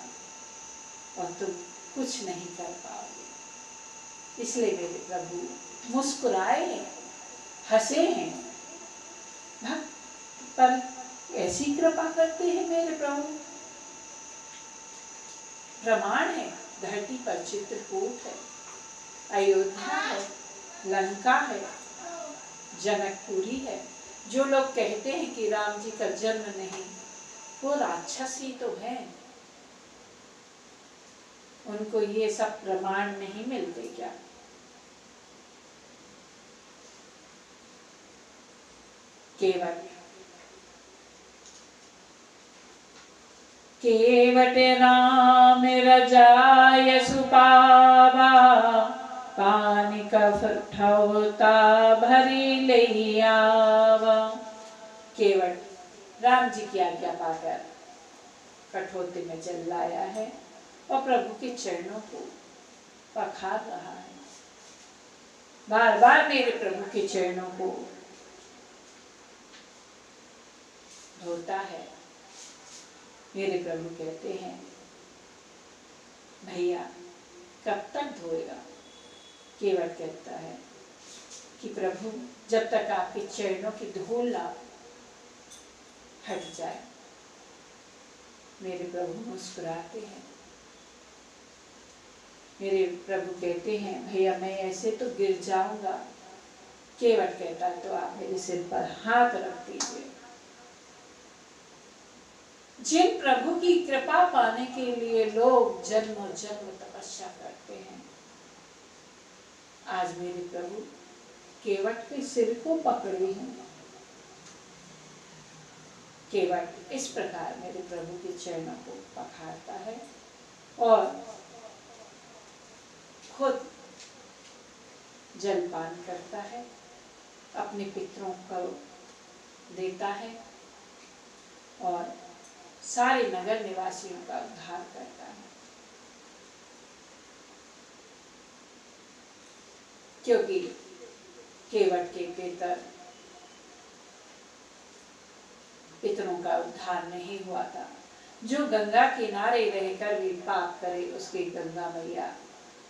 और तुम कुछ नहीं कर पाओगे। इसलिए मेरे प्रभु मुस्कुराए हैं, हंसे हैं। भक्त पर ऐसी कृपा करते हैं मेरे प्रभु। प्रमाण है, धरती पर चित्रकूट है, अयोध्या है, लंका है, जनकपुरी है। जो लोग कहते हैं कि राम जी का जन्म नहीं, वो राक्षस ही तो है। उनको ये सब प्रमाण नहीं मिलते क्या? केवट केवट राम रजाय सुपावा, पानी कठौता भरी ले आवा। केवट राम जी की आज्ञा पाकर कठौते में जल लाया है और प्रभु के चरणों को पखार रहा है। बार बार मेरे प्रभु के चरणों को धोता है। मेरे प्रभु कहते हैं, भैया कब तक धोएगा? केवट कहता है कि प्रभु जब तक आपके चरणों की धूल ना हट जाए। मेरे प्रभु मुस्कुराते हैं। मेरे प्रभु कहते हैं, भैया मैं ऐसे तो गिर जाऊंगा। केवट कहता है, तो आप मेरे सिर पर हाथ रख दीजिए। जिन प्रभु की कृपा पाने के लिए लोग जन्म जन्म तपस्या करते हैं, आज मेरे प्रभु केवट के सिर को पकड़े हैं। केवट इस प्रकार मेरे प्रभु के चरणों को पखारता है और खुद जलपान करता है, अपने पितरों को देता है और सारे नगर निवासियों का उद्धार करता है। क्योंकि केवट के पितरों का उद्धार नहीं हुआ था। जो गंगा किनारे रहकर भी पाप करे, उसकी गंगा मैया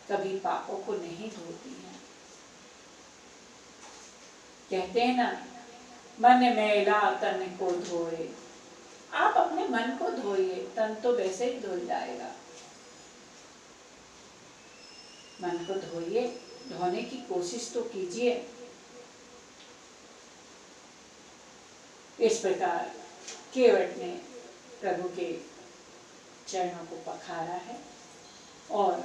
कभी पापों को नहीं धोती है। कहते हैं ना, मन मैला तन को धोए। आप अपने मन को धोइए, तन तो वैसे ही धुल जाएगा। मन को धोइए, धोने की कोशिश तो कीजिए। इस प्रकार केवट ने प्रभु के चरणों को पखारा है और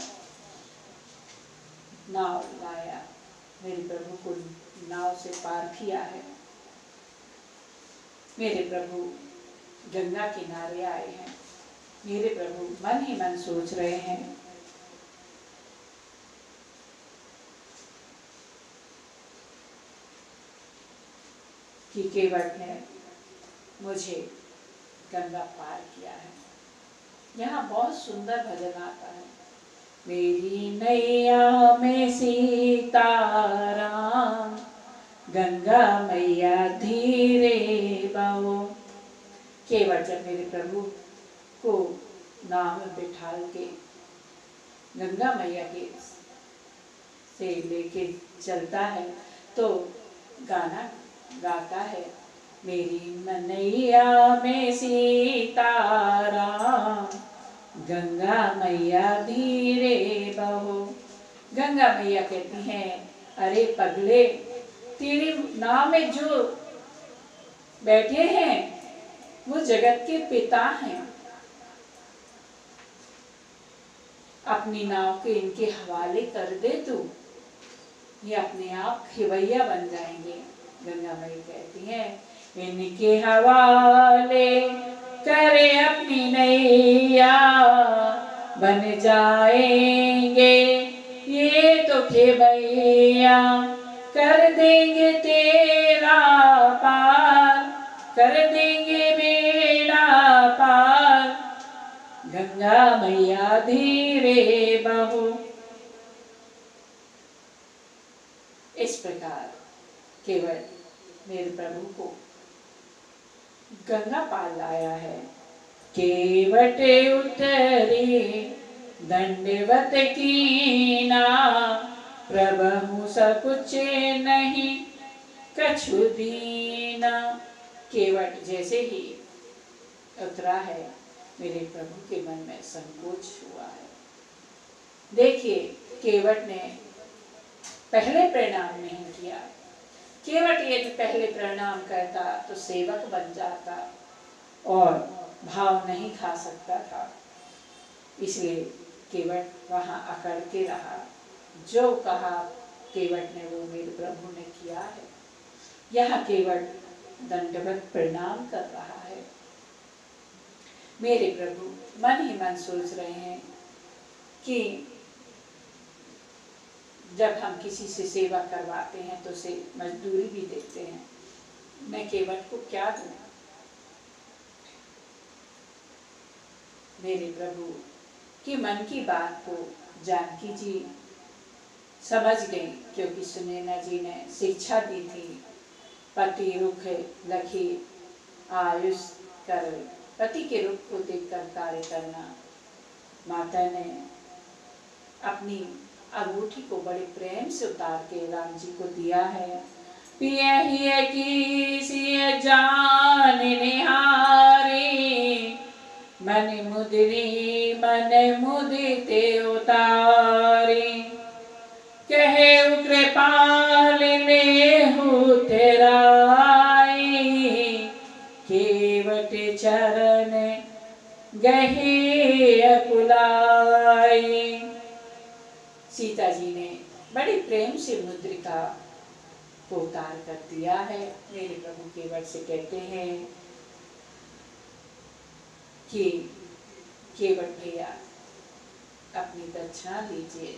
नाव लाया। मेरे प्रभु को नाव से पार किया है। मेरे प्रभु गंगा किनारे आए हैं। मेरे प्रभु मन ही मन सोच रहे हैं, कि केवट ने मुझे गंगा पार किया है। यहाँ बहुत सुंदर भजन आता है, मेरी नैया में सीताराम, गंगा मैया धीरे बहो। केवट जब मेरे प्रभु को नाव में बिठाल के गंगा मैया के से लेके चलता है तो गाना गाता है, मेरी मनैया में सीताराम, गंगा मैया धीरे बहो। गंगा मैया कहती हैं, अरे पगले, तेरी नाव में जो बैठे हैं वो जगत के पिता हैं। अपनी नाव के इनके हवाले कर दे तू, ये अपने आप खिवैया बन जाएंगे। गंगा मैया कहती हैं, इनके हवाले करे अपनी नैया, बन जाएंगे ये तो खिवैया, कर देंगे तेरा पार, कर देंगे बेड़ा पार, गंगा मैया धीरे बहो। इस प्रकार केवल मेरे प्रभु को गंगा पार लाया है। केवट उतरे दंडवत कीना, प्रभु सकुचे नहीं कछु दीना। केवट जैसे ही उतरा है, मेरे प्रभु के मन में संकोच हुआ है। देखिए, केवट ने पहले प्रणाम नहीं किया। केवट यदि पहले प्रणाम करता तो सेवक बन जाता और भाव नहीं खा सकता था। इसलिए केवट वहां अकड़ के रहा। जो कहा केवट ने वो मेरे प्रभु ने किया है। यह केवट दंडवत प्रणाम कर रहा है। मेरे प्रभु मन ही मन सोच रहे हैं कि जब हम किसी से सेवा करवाते हैं तो उसे मजदूरी भी देते हैं, मैं केवट को क्या दूं। मेरे प्रभु की मन की बात को जानकी जी समझ गई, क्योंकि सुनैना जी ने शिक्षा दी थी, पति रुख लखी आयुष कर, पति के रुख को देखकर कार्य करना। माता ने अपनी अंगूठी को बड़े प्रेम से उतार के राम जी को दिया है। पिया ही की जान निहारी, मन मुदरी मन मुदिते उतारी, कहे कृपाल लेहु तेराई, केवट चरण गहे अकुलाई। सीता जी ने बड़े प्रेम से मुद्रिका को उतार कर दिया है। मेरे प्रभु केवट से कहते हैं कि केवट भैया अपनी दक्षिणा दीजिए,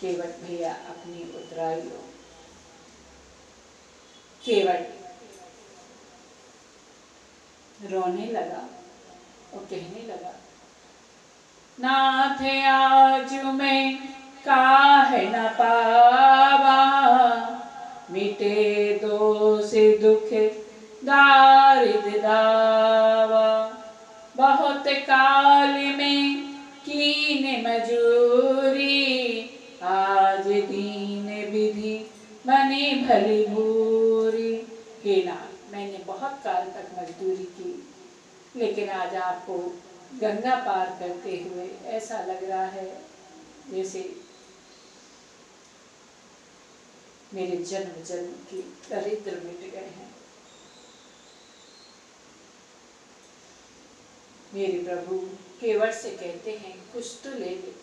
केवट भैया अपनी उतराई लो। केवट रोने लगा और कहने लगा, नाथ आज मैं काहे न पावा, मिटे दोष दुख दारिद्र दावा, बहुत काल में कीन मजूरी, आज दीन विधि बनी भली भूरी। हे नाथ, मैंने बहुत काल तक मजदूरी की, लेकिन आज आपको गंगा पार करते हुए ऐसा लग रहा है जैसे मेरे जन्म जन्म की दरिद्र मिट गए हैं। मेरे प्रभु केवट से कहते हैं, कुछ तो ले ले,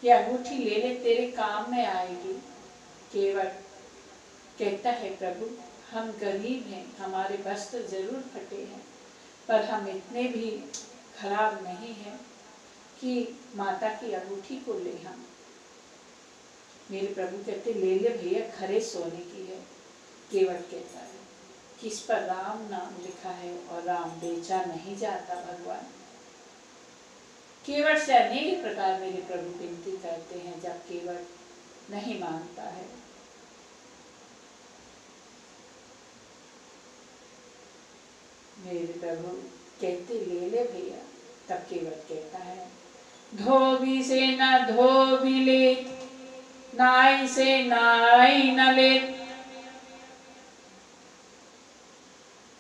ये अंगूठी ले ले, तेरे काम में आएगी। केवट कहता है, प्रभु हम गरीब हैं, हमारे वस्त्र जरूर फटे हैं, पर हम इतने भी खराब नहीं हैं कि माता की अंगूठी को ले हम। मेरे प्रभु कहते, ले ले भैया, खरे सोने की है। केवट कहता है कि इस पर राम नाम लिखा है और राम बेचा नहीं जाता भगवान। केवट से अनेक प्रकार मेरे प्रभु विनती करते हैं, जब केवट नहीं मानता है। मेरे प्रभु कहते, ले ले भैया। तब केवट कहता है, धोबी से न धोबी ले, नाई से नाई न ले।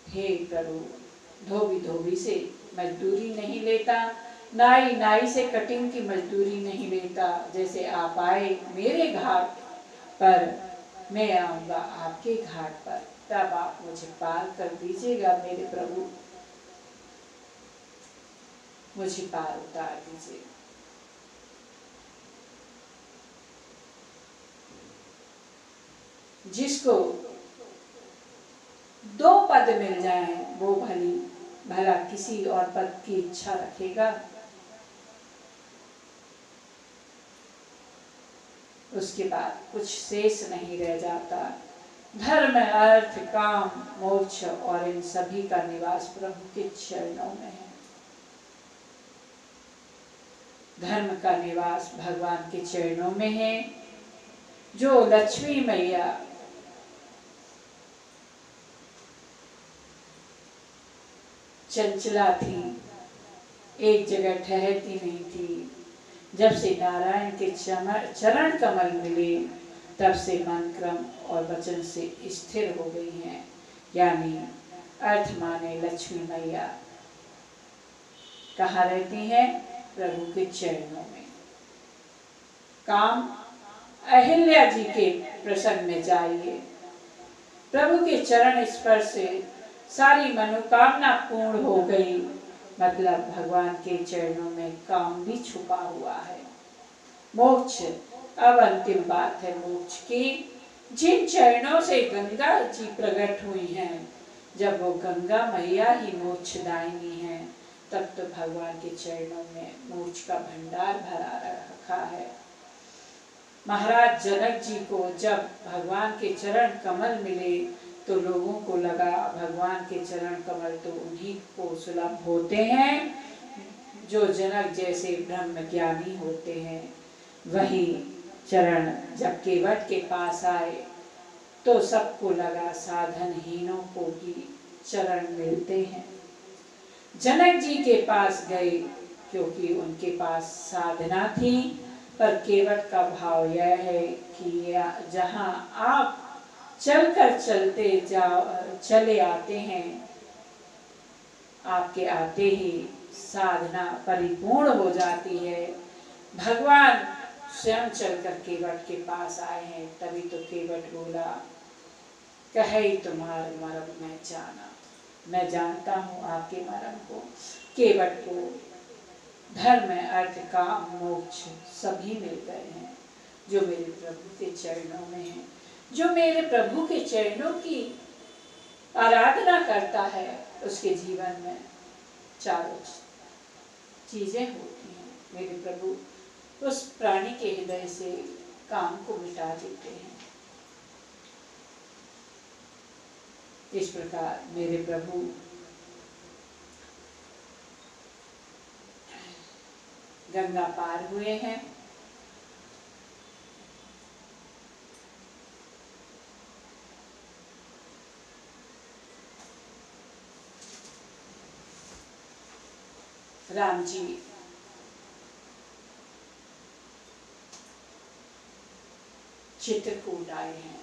हे प्रभु, धोबी धोबी से मजदूरी नहीं लेता, नाई नाई से कटिंग की मजदूरी नहीं लेता। जैसे आप आए मेरे घाट पर, मैं आऊंगा आपके घाट पर, तब आप मुझे पार कर दीजिएगा। मेरे प्रभु मुझे पार उतार दीजिए। जिसको दो पद मिल जाएं, वो भला किसी और पद की इच्छा रखेगा? उसके बाद कुछ शेष नहीं रह जाता। धर्म अर्थ काम मोक्ष और इन सभी का निवास प्रभु के चरणों में है। धर्म का निवास भगवान के चरणों में है। जो लक्ष्मी मैया चंचला थी, एक जगह ठहरती नहीं थी, जब से नारायण के चरण कमल मिले तब से मन क्रम और वचन से स्थिर हो गई हैं। यानी अर्थ माने लक्ष्मी मैया कहाँ रहती हैं? प्रभु के चरणों में। काम अहिल्या जी के प्रसंग में जाइए, प्रभु के चरण स्पर्श से सारी मनोकामना पूर्ण हो गई। मतलब भगवान के चरणों में काम भी छुपा हुआ है। मोक्ष अब अंतिम बात है मोक्ष की। जिन चरणों से गंगा जी प्रकट हुई हैं, जब वो गंगा मैया ही मोक्षदायिनी है, तब तो भगवान के चरणों में मोक्ष का भंडार भरा रखा है। महाराज जनक जी को जब भगवान के चरण कमल मिले तो लोगों को लगा भगवान के चरण कमल तो उन्हीं को सुलभ होते हैं जो जनक जैसे ब्रह्म ज्ञानी होते हैं। वही चरण जब केवट के पास आए तो सबको लगा साधनहीनों को भी चरण मिलते हैं। जनक जी के पास गए क्योंकि उनके पास साधना थी, पर केवट का भाव यह है कि जहाँ आप चलकर चले आते हैं, आपके आते ही साधना परिपूर्ण हो जाती है। भगवान स्वयं चलकर केवट के पास आए हैं, तभी तो केवट बोला, कहे तुम्हार मरम मैं जाना, मैं जानता हूँ आपके मरम को। केवट को धर्म अर्थ काम मोक्ष सभी मिल गए हैं जो मेरे प्रभु के चरणों में है। जो मेरे प्रभु के चरणों की आराधना करता है उसके जीवन में चारों चीजें होती हैं। मेरे प्रभु उस प्राणी के हृदय से काम को मिटा देते हैं। इस प्रकार मेरे प्रभु गंगा पार हुए हैं। राम जी चित्रकूट आए हैं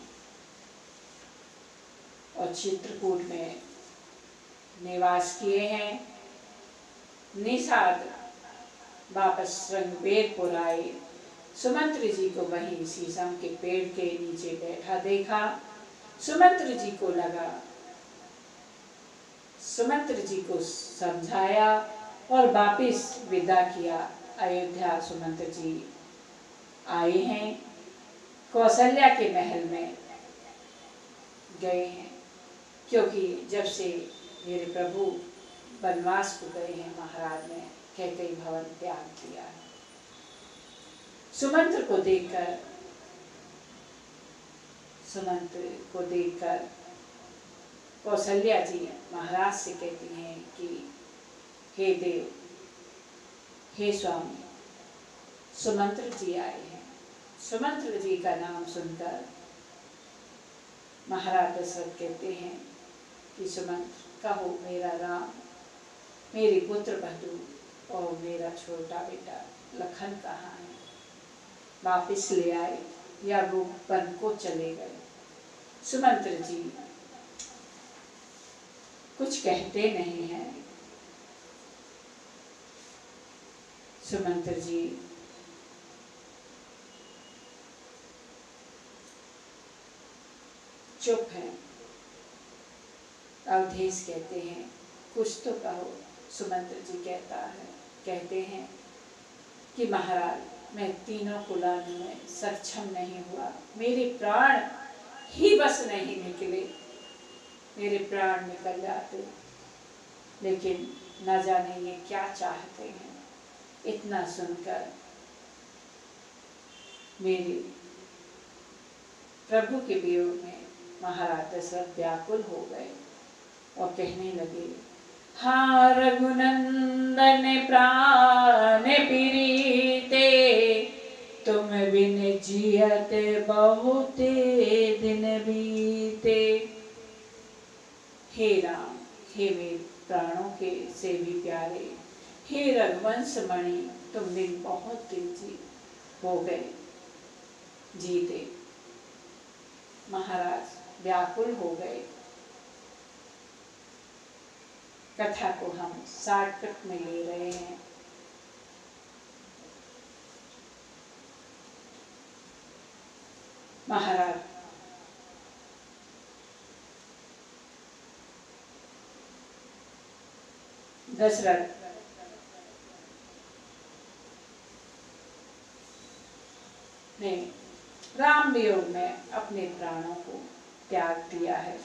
और चित्रकूट में निवास किए हैं। निषाद वापस रणबीरपुर आए। सुमंत्र जी को वहीं शीशम के पेड़ के नीचे बैठा देखा। सुमंत्र जी को लगा, सुमंत्र जी को समझाया और वापिस विदा किया। अयोध्या सुमंत्र जी आए हैं, कौशल्या के महल में गए हैं, क्योंकि जब से मेरे प्रभु वनवास को गए हैं महाराज ने कैकेयी भवन त्याग किया है। सुमंत्र को देखकर कौशल्या जी महाराज से कहती हैं कि हे देव, हे स्वामी, सुमंत्र जी आए हैं। सुमंत्र जी का नाम सुनकर महाराज दशरथ कहते हैं कि सुमंत्र, कहो मेरा राम, मेरी पुत्र बधू और मेरा छोटा बेटा लखन कहाँ है? वापिस ले आए या वो वन को चले गए? सुमंत्र जी कुछ कहते नहीं हैं। सुमंत्र जी चुप है। अवधेश कहते हैं कुछ तो कहो। सुमंत्र जी कहते हैं कि महाराज, मैं तीनों को लाने में सक्षम नहीं हुआ। मेरे प्राण ही बस नहीं निकले। मेरे प्राण निकल जाते, लेकिन न जाने ये क्या चाहते हैं। इतना सुनकर मेरे प्रभु के वियोग में महाराज दशरथ व्याकुल हो गए और कहने लगे, हाँ रघुनंदन प्राण प्रीते, तुम बिन जियत बहुते दिन बीते। हे राम, हे मेरे प्राणों के से भी प्यारे, हे रघुवंश मणि, तुम बिन बहुत दिन हो गए जीते। महाराज व्याकुल हो गए। कथा को हम शॉर्टकट में ले रहे हैं। महाराज दशरथ ने राम वियोग में अपने प्राणों को त्याग दिया है।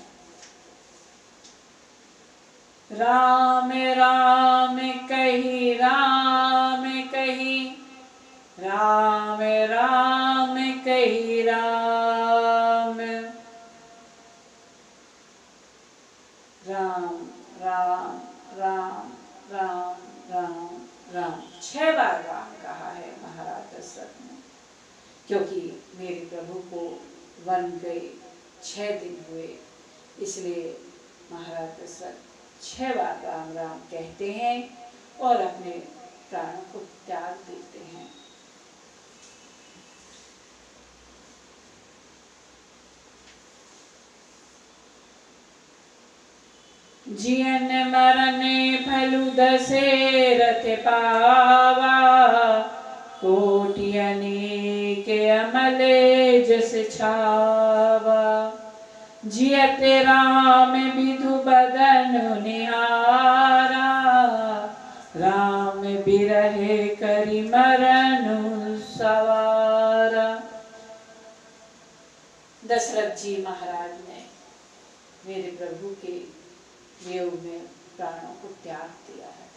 राम राम कही राम कही, राम राम कही राम, राम राम राम राम राम राम 6 बार राम कहा है महाराज दशरथ ने, क्योंकि मेरे प्रभु को वन गए 6 दिन हुए, इसलिए महाराज दशरथ 6 बार राम राम कहते हैं और अपने प्राणों को त्याग देते हैं। जियन मरन फलु दशरथ पावा, कोटि अनेक अमल जस छावा। जियत राम विधु बदन निहारा, राम बिरहे करि मरनु सवारा। दशरथ जी महाराज ने मेरे प्रभु के वियोग में प्राणों को त्याग दिया है।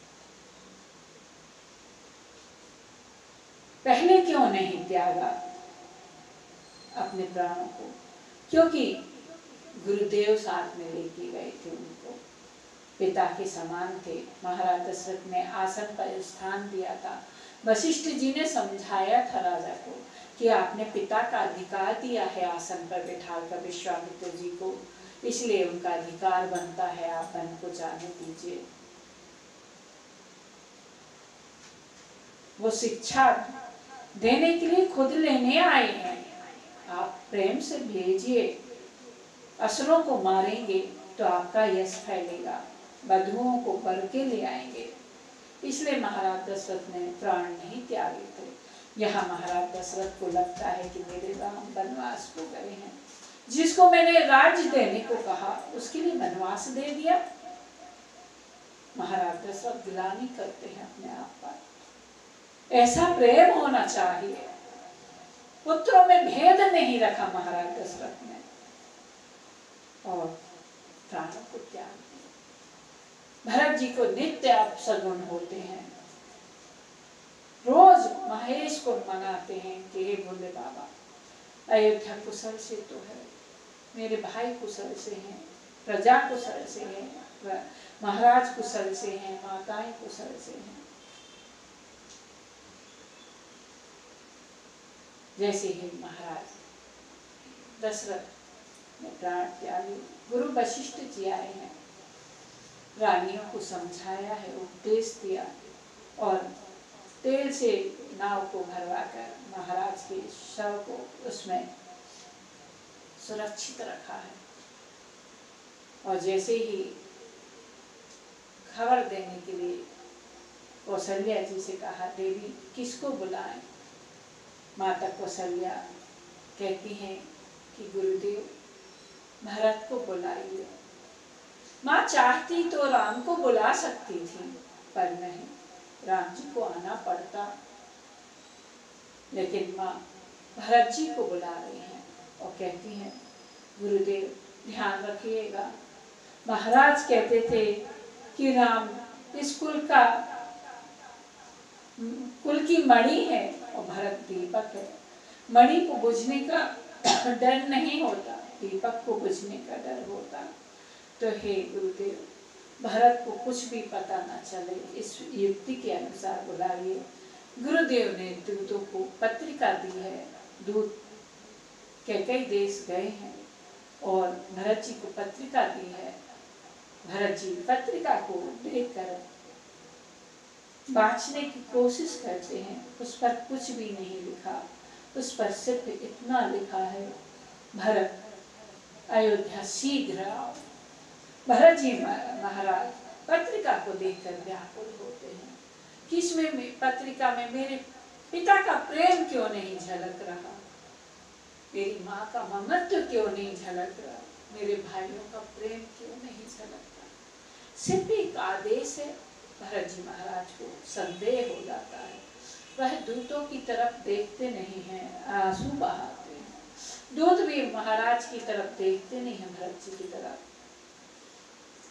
पहले क्यों नहीं त्यागा अपने प्राणों को? क्योंकि गुरुदेव साथ में लेके गए थे उनको, पिता के समान थे। महाराज दशरथ ने आसन पर स्थान दिया था। वशिष्ठ जी ने समझाया था राजा को कि आपने पिता का अधिकार दिया है आसन पर बैठाकर विश्वामित्र जी को, इसलिए उनका अधिकार बनता है, आप वन को जाने दीजिए। वो शिक्षा देने के लिए खुद लेने आए हैं, आप प्रेम से भेजिए। असुरों को मारेंगे तो आपका यश फैलेगा, बधुओं को बर के ले आएंगे। इसलिए महाराज दशरथ ने प्राण नहीं त्यागे थे। यहाँ महाराज दशरथ को लगता है कि मेरे राम वनवास को गए हैं, जिसको मैंने राज्य देने को कहा उसके लिए वनवास दे दिया। महाराज दशरथ गिलानी करते हैं अपने आप पर। ऐसा प्रेम होना चाहिए। पुत्रों में भेद नहीं रखा महाराज दशरथ ने और प्राणों को त्याग दिया। भरत जी को नित्य अपशगुन होते हैं, रोज महेश को मनाते हैं कि हे भोले बाबा, अयोध्या कुशल से तो है, मेरे भाई कुशल से हैं, प्रजा कुशल से है, महाराज कुशल से हैं, माताएं कुशल से हैं। जैसे ही महाराज दशरथ ने प्राण त्यागे, गुरु वशिष्ठ जी आए हैं, रानियों को समझाया है, उपदेश दिया और तेल से नाव को भरवाकर महाराज के शव को उसमें सुरक्षित रखा है। और जैसे ही खबर देने के लिए कौशल्या जी से कहा, देवी किसको बुलाएं? माता कौशल्या कहती हैं कि गुरुदेव भरत को बुलाइए। माँ चाहती तो राम को बुला सकती थी, पर नहीं, राम जी को आना पड़ता। लेकिन माँ भरत जी को बुला रही हैं और कहती हैं, गुरुदेव ध्यान रखिएगा, महाराज कहते थे कि राम इस कुल की मणि है और भरत दीपक है। मणि को बुझने का डर नहीं होता, दीपक को बुझने का डर होता। तो हे गुरुदेव, भरत को कुछ भी पता न चले, इस युक्ति के अनुसार बुलाइए। गुरुदेव ने दूतों को पत्रिका दी है, दूत कई देश गए हैं और भरत जी को पत्रिका दी है। भरत जी पत्रिका को देखकर बाँचने की कोशिश करते हैं, उस पर कुछ भी नहीं लिखा, उस पर सिर्फ इतना लिखा है, भरत अयोध्या शीघ्र आओ। भरत जी महाराज पत्रिका को देखकर व्याकुल होते हैं कि इसमें पत्रिका में मेरे पिता का प्रेम क्यों नहीं झलक रहा, मेरी माँ का ममत्व क्यों नहीं झलक रहा, मेरे भाइयों का प्रेम क्यों नहीं झलक रहा। सिर्फ एक आदेश है। भरत जी महाराज को संदेह हो जाता है, वह दूतों की तरफ देखते नहीं हैं, आंसू बहाते हैं। दूत भी महाराज की तरफ देखते नहीं हैं, भरत जी की तरफ,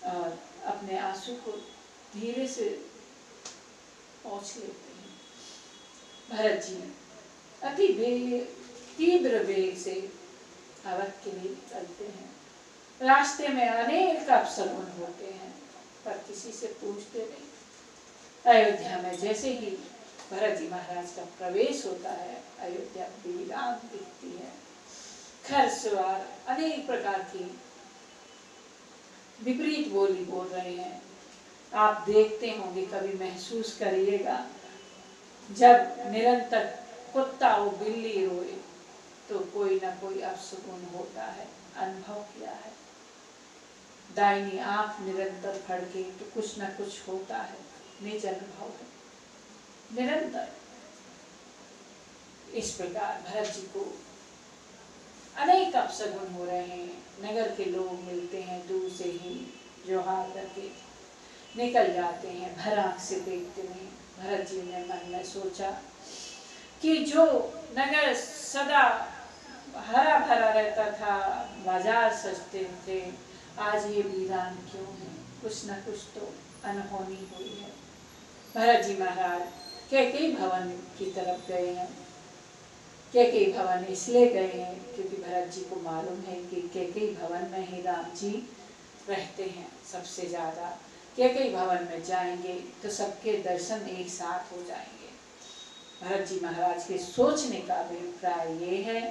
और अपने आंसू को धीरे से पोंछ लेते हैं। भरत जी अति तीव्र वेग से अवध के लिए निकलते हैं। रास्ते में अनेक अपशगुन होते हैं, पर किसी से पूछते नहीं। अयोध्या में जैसे ही भरत जी महाराज का प्रवेश होता है, अयोध्या वीरान दिखती है। खरसवार अनेक प्रकार की विपरीत बोली बोल रहे हैं। आप देखते होंगे, कभी महसूस करिएगा, जब निरंतर कुत्ता और बिल्ली रोए तो कोई ना कोई अपशगुन होता है। अनुभव किया है। दाहिनी आंख निरंतर फड़के तो कुछ ना कुछ होता है। निज अनुभव है निरंतर। इस प्रकार भरत जी को अनेक अपशगुन हो रहे हैं। नगर के लोग मिलते हैं, दूर से ही जोहार करके निकल जाते हैं, भर आंख से देखते नहीं। भरत जी ने मन में सोचा कि जो नगर सदा हरा भरा रहता था, बाजार सजते थे, आज ये वीरान क्यों है? कुछ न कुछ तो अनहोनी हुई है। भरत जी महाराज कैकेयी भवन की तरफ गए हैं। कैकेयी भवन इसलिए गए हैं क्योंकि भरत जी को मालूम है कि कैकेयी भवन में ही राम जी रहते हैं सबसे ज्यादा। कैकेयी भवन में जाएंगे तो सबके दर्शन एक साथ हो जाएंगे। भरत जी महाराज के सोचने का अभिप्राय ये है।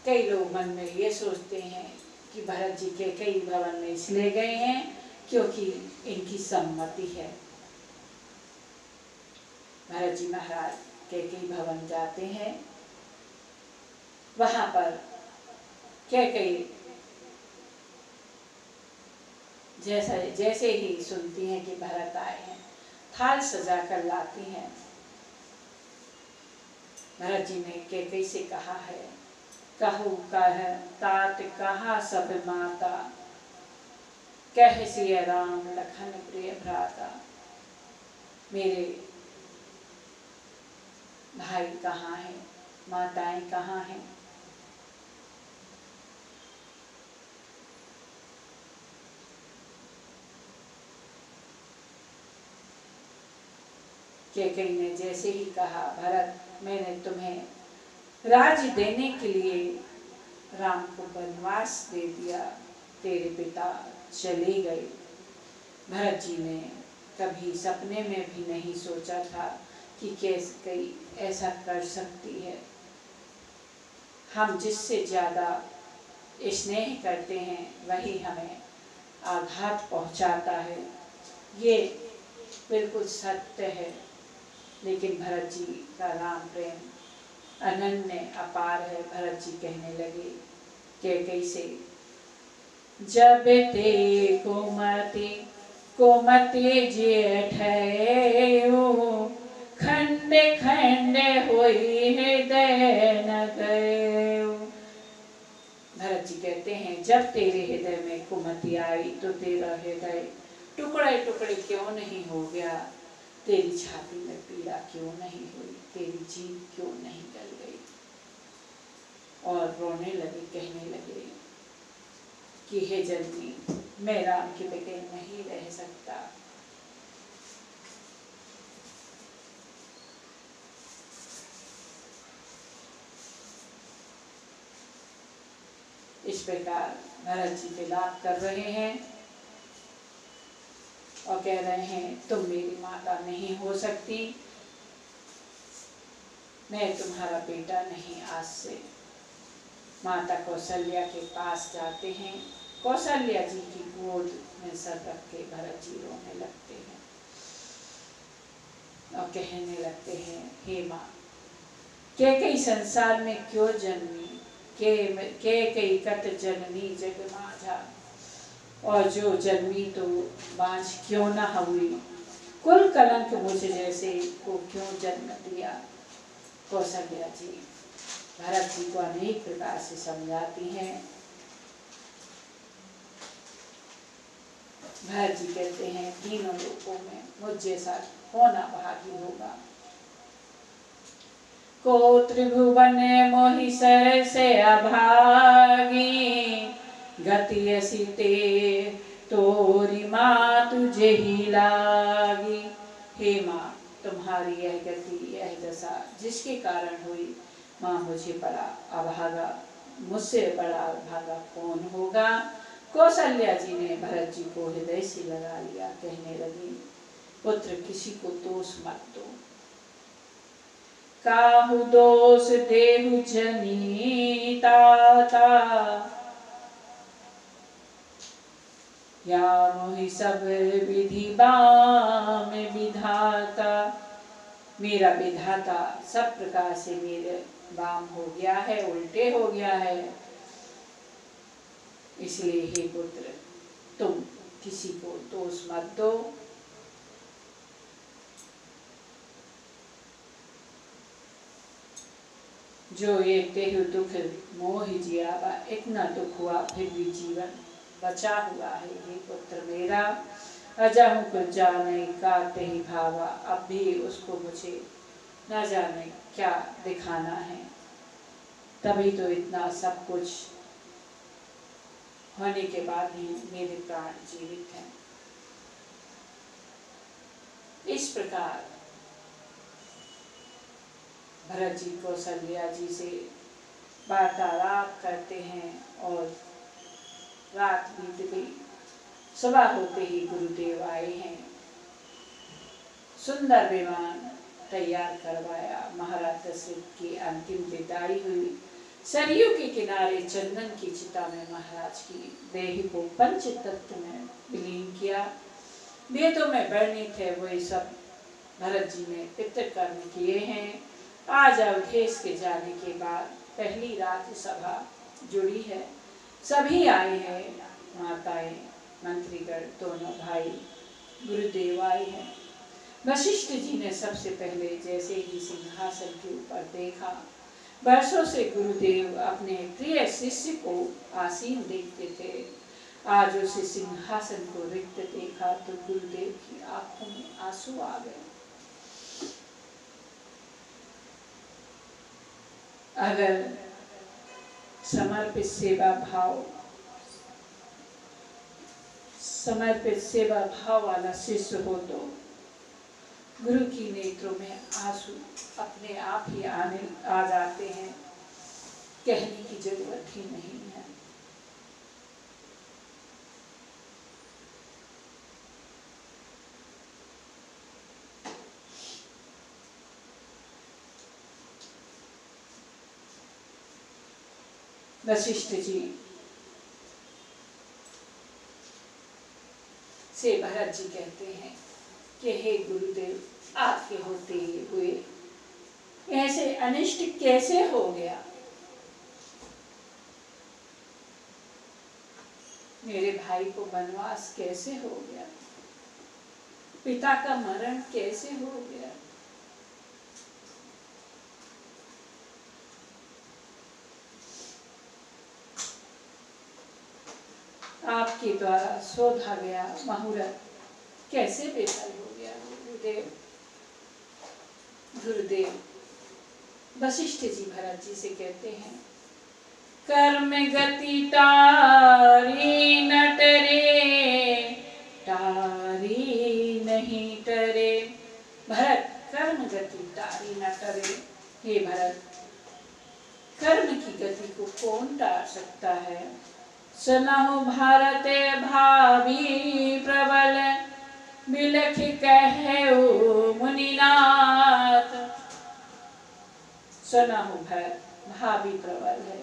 कई लोग मन में ये सोचते हैं कि भरत जी कैकेयी भवन में इसलिए गए हैं क्योंकि इनकी सम्मति है। भरत जी महाराज कैकेयी भवन जाते हैं। वहां पर कैकेयी जैसे ही सुनती हैं कि भरत आए हैं, थाल सजा कर लाती हैं। भरत जी ने कैकेयी से कहा है, कहू कह तात कहा सब माता, कह सिय राम लखन प्रिय भ्राता। मेरे भाई कहाँ हैं, माताएं कहाँ हैं? कैकेयी ने जैसे ही कहा, भरत मैंने तुम्हें राज्य देने के लिए राम को वनवास दे दिया, तेरे पिता चले गए। भरत जी ने कभी सपने में भी नहीं सोचा था कि कैकेयी ऐसा कर सकती है। हम जिससे ज्यादा स्नेह करते हैं वही हमें आघात पहुंचाता है, ये बिल्कुल सत्य है। लेकिन भरत जी का राम प्रेम अनन्य अपार है। भरत जी कहने लगे कैकेयी से, जब ते कुमति जेठयो, खंडे खंडे होई हृदय न गयो। भरत जी कहते हैं, जब तेरे हृदय में कुमति आई तो तेरा हृदय टुकड़े टुकड़े क्यों नहीं हो गया? तेरी छाती में पीड़ा क्यों नहीं हुई? तेरी जीभ क्यों नहीं गल गई? और रोने लगे, कहने लगे कि हे जननी, मैं राम के बगैर नहीं रह सकता। इस प्रकार भरत जी विलाप कर रहे हैं और कह रहे हैं, तुम मेरी माता नहीं हो सकती, मैं तुम्हारा बेटा नहीं। आज से माता कौशल्या के पास जाते हैं। कौशल्या जी की गोद में सर रख के भरत जी रोने लगते हैं और कहने लगते हैं, हे माँ, कैकेयी संसार में क्यों जन्मी? कैकेयी कत जननी जग माझा, और जो जन्मी तो बांझ क्यों न हुई? कुल कलंक मुझ जैसे को क्यों जन्म दिया? कौशल्या जी भरत जी को अनेक प्रकार से समझाती हैं। भरत जी कहते हैं, तीनों लोकों में मुझ जैसा कौन अभागी होगा? को त्रिभुवन मोहि सर से अभागी, गति असी ते तोरी माँ तुझे ही लागी। हे माँ, तुम्हारी यह गति, यह दशा जिसके कारण हुई, माँ मुझे बड़ा अभागा, मुझसे बड़ा अभागा कौन होगा। कौशल्या जी ने भरत जी को हृदय से लगा लिया, कहने लगी, पुत्र किसी को दोष मत दो, काहु दोष देहु जनीता, या मोहि सब विधि बाम विधाता। मेरा विधाता सब प्रकार से मेरे बाम हो गया है, उल्टे हो गया है। इसलिए हे पुत्र, तुम किसी को दोष मत दो। जो ये तेहु दुख मोह जियावा, इतना दुख हुआ फिर भी जीवन बचा हुआ है। हे पुत्र मेरा, अजहु कुछ जाने काते ही भावा, अब भी उसको मुझे न जाने क्या दिखाना है, तभी तो इतना सब कुछ होने के बाद भी मेरे प्राण जीवित हैं। इस प्रकार भरत जी कौशल्या जी से वार्तालाप करते हैं और रात बीत गई। सुबह होते ही गुरुदेव आए हैं, सुंदर विमान तैयार करवाया, महाराज दशरथ की अंतिम विदाई हुई। सरयू के किनारे चंदन की चिता में महाराज की देह को पंच तत्व में विलीन किया। वेदों में वर्णित है वही सब भरत जी ने पितृ कर्म किए हैं। आज अवधेश के जाने के बाद पहली राज्यसभा जुड़ी है, सभी आए हैं, माताएं, मंत्रीगण, दोनों भाई, गुरुदेव आए हैं। वशिष्ठ जी ने सबसे पहले जैसे ही सिंहासन के ऊपर देखा, वर्षों से गुरुदेव अपने प्रिय शिष्य को आसीन देखते थे, आज उसे सिंहासन को रिक्त देखा तो गुरुदेव की आंखों में आंसू आ गए। अगर समर्पित सेवा भाव वाला शिष्य हो तो गुरु की नेत्रों में आंसू अपने आप ही आ जाते हैं, कहने की जरूरत ही नहीं है। वशिष्ठ जी से भरत जी कहते हैं कि हे गुरुदेव, आपके होते हुए ऐसे अनिष्ट कैसे हो गया? मेरे भाई को वनवास कैसे हो गया? पिता का मरण कैसे हो गया? आपके द्वारा शोधा गया मुहूर्त कैसे बेफल हो गया? गुरुदेव वशिष्ठ जी भरत जी से कहते हैं, कर्म गति तारी न टरे, तारी नहीं टरे। भरत, कर्म गति तारी न टरे। हे भरत, कर्म की गति को कौन टाल सकता है? सुनहु भारत भावी प्रबल, बिलख कहु मुनिनाथ। सुनहु भावी प्रबल है,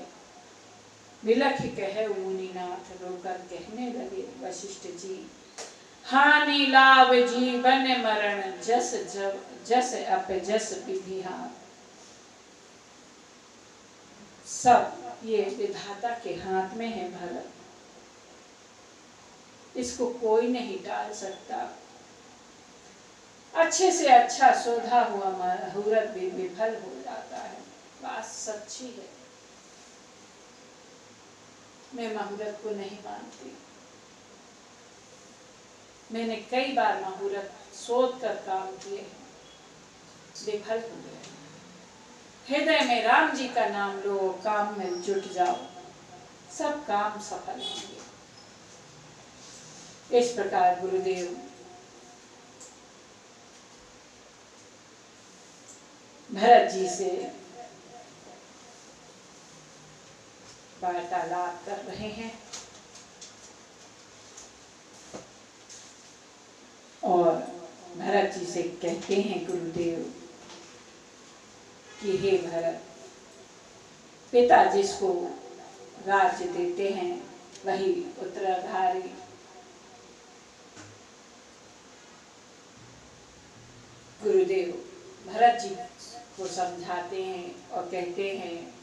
बिलख कहु मुनिनाथ। रोकर कहने लगे वशिष्ठ जी, हानि लाभ जीवन मरण, जस अप जस विधि हाथ। सब ये विधाता के हाथ में है भरत, इसको कोई नहीं टाल सकता। अच्छे से अच्छा शोधा हुआ मुहूर्त भी विफल हो जाता है, बात सच्ची है। मैं मुहूर्त को नहीं मानती, मैंने कई बार मुहूर्त शोध कर काम किए हैं, विफल हो गए। हृदय में राम जी का नाम लो, काम में जुट जाओ, सब काम सफल होंगे। इस प्रकार गुरुदेव भरत जी से वार्तालाप कर रहे हैं और भरत जी से कहते हैं गुरुदेव कि हे भरत, पिता जिसको राज्य देते हैं वही उत्तराधारी। गुरुदेव भरत जी को समझाते हैं और कहते हैं,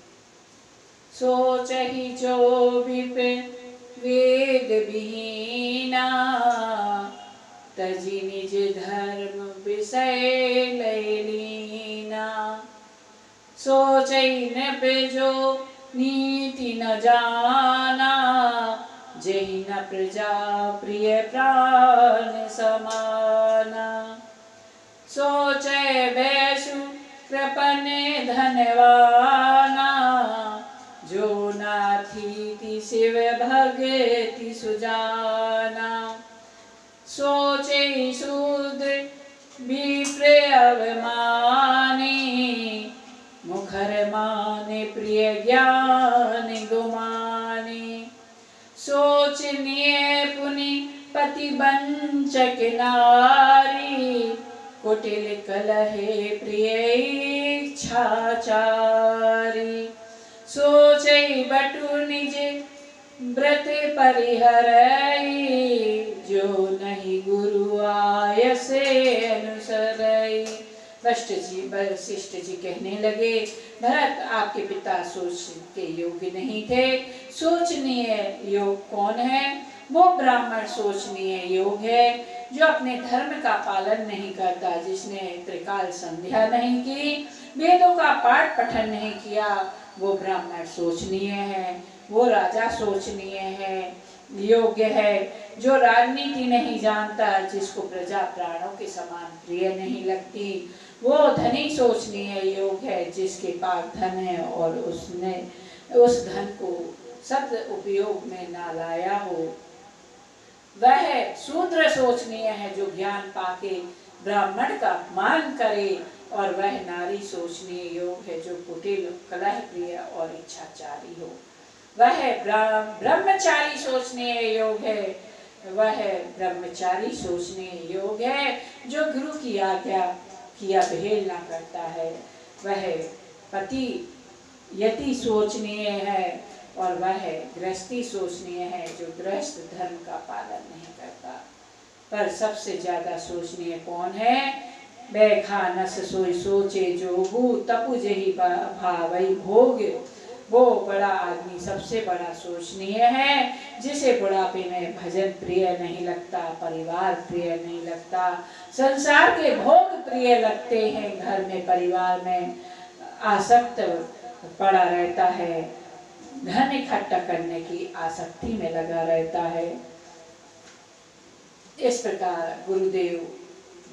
सोचहि जो विपिन वेद विहीना, तजि निज धर्म विषय लय लीना। सोचहि नृप जो नीति न जाना, जहि न प्रजा प्रिय प्राण समाना। सोचै वैसु कृपन धनवाना, जो नाथी शिव भगति सुजाना। सोचै शूद्र विप्र अवमानी, मुखर माने प्रिय ज्ञान गुमानी। सोचनीय पुनि पति वंचक नारी, कुटिल कलहे प्रिय इच्छाचारी। सोचै बटु निज व्रत परिहरई, जो नहीं गुरु आय से अनुसरई। वशिष्ठ जी कहने लगे, भरत आपके पिता सोच के योग्य नहीं थे। सोचनीय योग कौन है? वो ब्राह्मण सोचनीय योग है जो अपने धर्म का पालन नहीं करता, जिसने त्रिकाल संध्या नहीं की, वेदों का पाठ पठन नहीं किया, वो ब्राह्मण सोचनीय है। वो राजा सोचनीय है, योग्य है। जो राजनीति नहीं जानता, जिसको प्रजा प्राणों के समान प्रिय नहीं लगती, वो धनी सोचनीय योग है, जिसके पास धन है और उसने उस धन को सद उपयोग में ना लाया हो। वह शूद्र सोचनीय है, जो ज्ञान पाके ब्राह्मण का अपमान करे। और वह नारी सोचनीय योग है, जो कुटिल कलह प्रिय और इच्छाचारी हो। वह ब्रह्मचारी सोचनीय योग है, वह ब्रह्मचारी सोचनीय योग है, जो गुरु की आज्ञा की अवहेलना करता है। वह पति यति सोचनीय है और वह गृहस्थी सोचनीय है, जो गृहस्थ धर्म का पालन नहीं करता। पर सबसे ज्यादा सोचनीय कौन है? बैखा नस सोई सोचे जोगु, तपु जही भावई भोग। वो बड़ा आदमी सबसे बड़ा सोचनीय है, जिसे बुढ़ापे में भजन प्रिय नहीं लगता, परिवार प्रिय नहीं लगता, संसार के भोग प्रिय लगते हैं, घर में परिवार में आसक्त पड़ा रहता है, धन इकट्ठा करने की आसक्ति में लगा रहता है। इस प्रकार गुरुदेव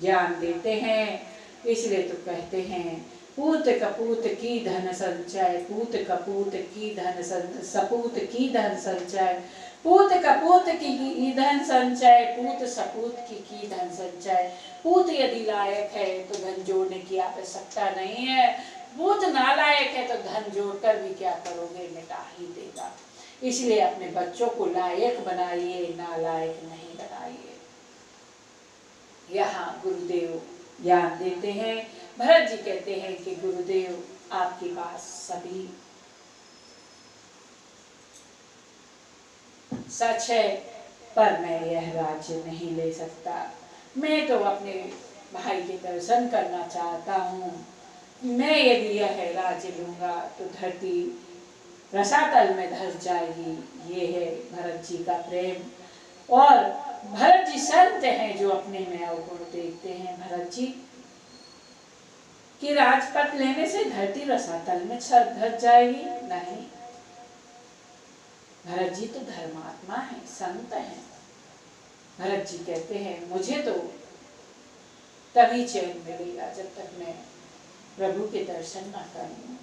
ज्ञान देते हैं, इसलिए तो कहते हैं, पूत कपूत की धन संचय, पूत कपूत की धन सपूत की धन संचय, पूत कपूत की धन संचय, पूत सपूत की धन संचय। पूत यदि लायक है तो धन जोड़ने की आवश्यकता नहीं है, पूत नालायक है तो धन जोड़कर भी क्या करोगे, मिटा ही देगा। इसलिए अपने बच्चों को लायक बनाइए, नालायक नहीं बनाइए। यहाँ गुरुदेव ज्ञान देते हैं। भरत जी कहते हैं कि गुरुदेव आपके पास सभी सच है, पर मैं यह राज्य नहीं ले सकता। मैं तो अपने भाई के दर्शन करना चाहता हूँ। मैं यदि यह राज्य लूंगा तो धरती रसातल में धस जाएगी। ये है भरत जी का प्रेम। और भरत जी संत हैं जो अपने में अवगुण देखते हैं। भरत जी कि राजपथ लेने से धरती रसातल में धस जाएगी? नहीं, भरत जी तो धर्मात्मा है, संत हैं। भरत जी कहते हैं, मुझे तो तभी चैन मिलेगा जब तक मैं प्रभु के दर्शन ना करूं।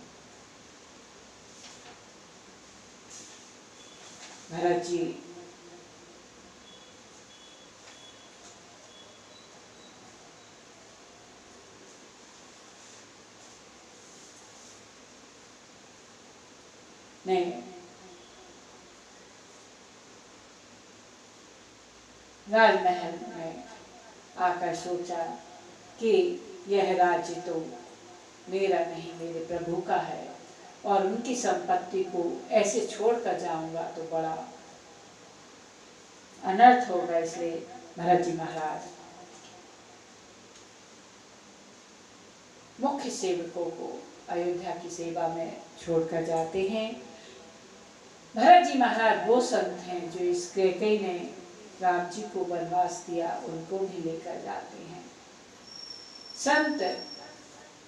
भरत जी ने राजमहल में आकर सोचा कि यह राज्य तो मेरा नहीं, मेरे प्रभु का है, और उनकी संपत्ति को ऐसे छोड़कर जाऊंगा तो बड़ा अनर्थ होगा। इसलिए भरत जी महाराज मुख्य सेवकों को अयोध्या की सेवा में छोड़कर जाते हैं। भरत जी महाराज वो संत हैं जो इस कैकेयी ने राम जी को वनवास दिया, उनको भी लेकर जाते हैं। संत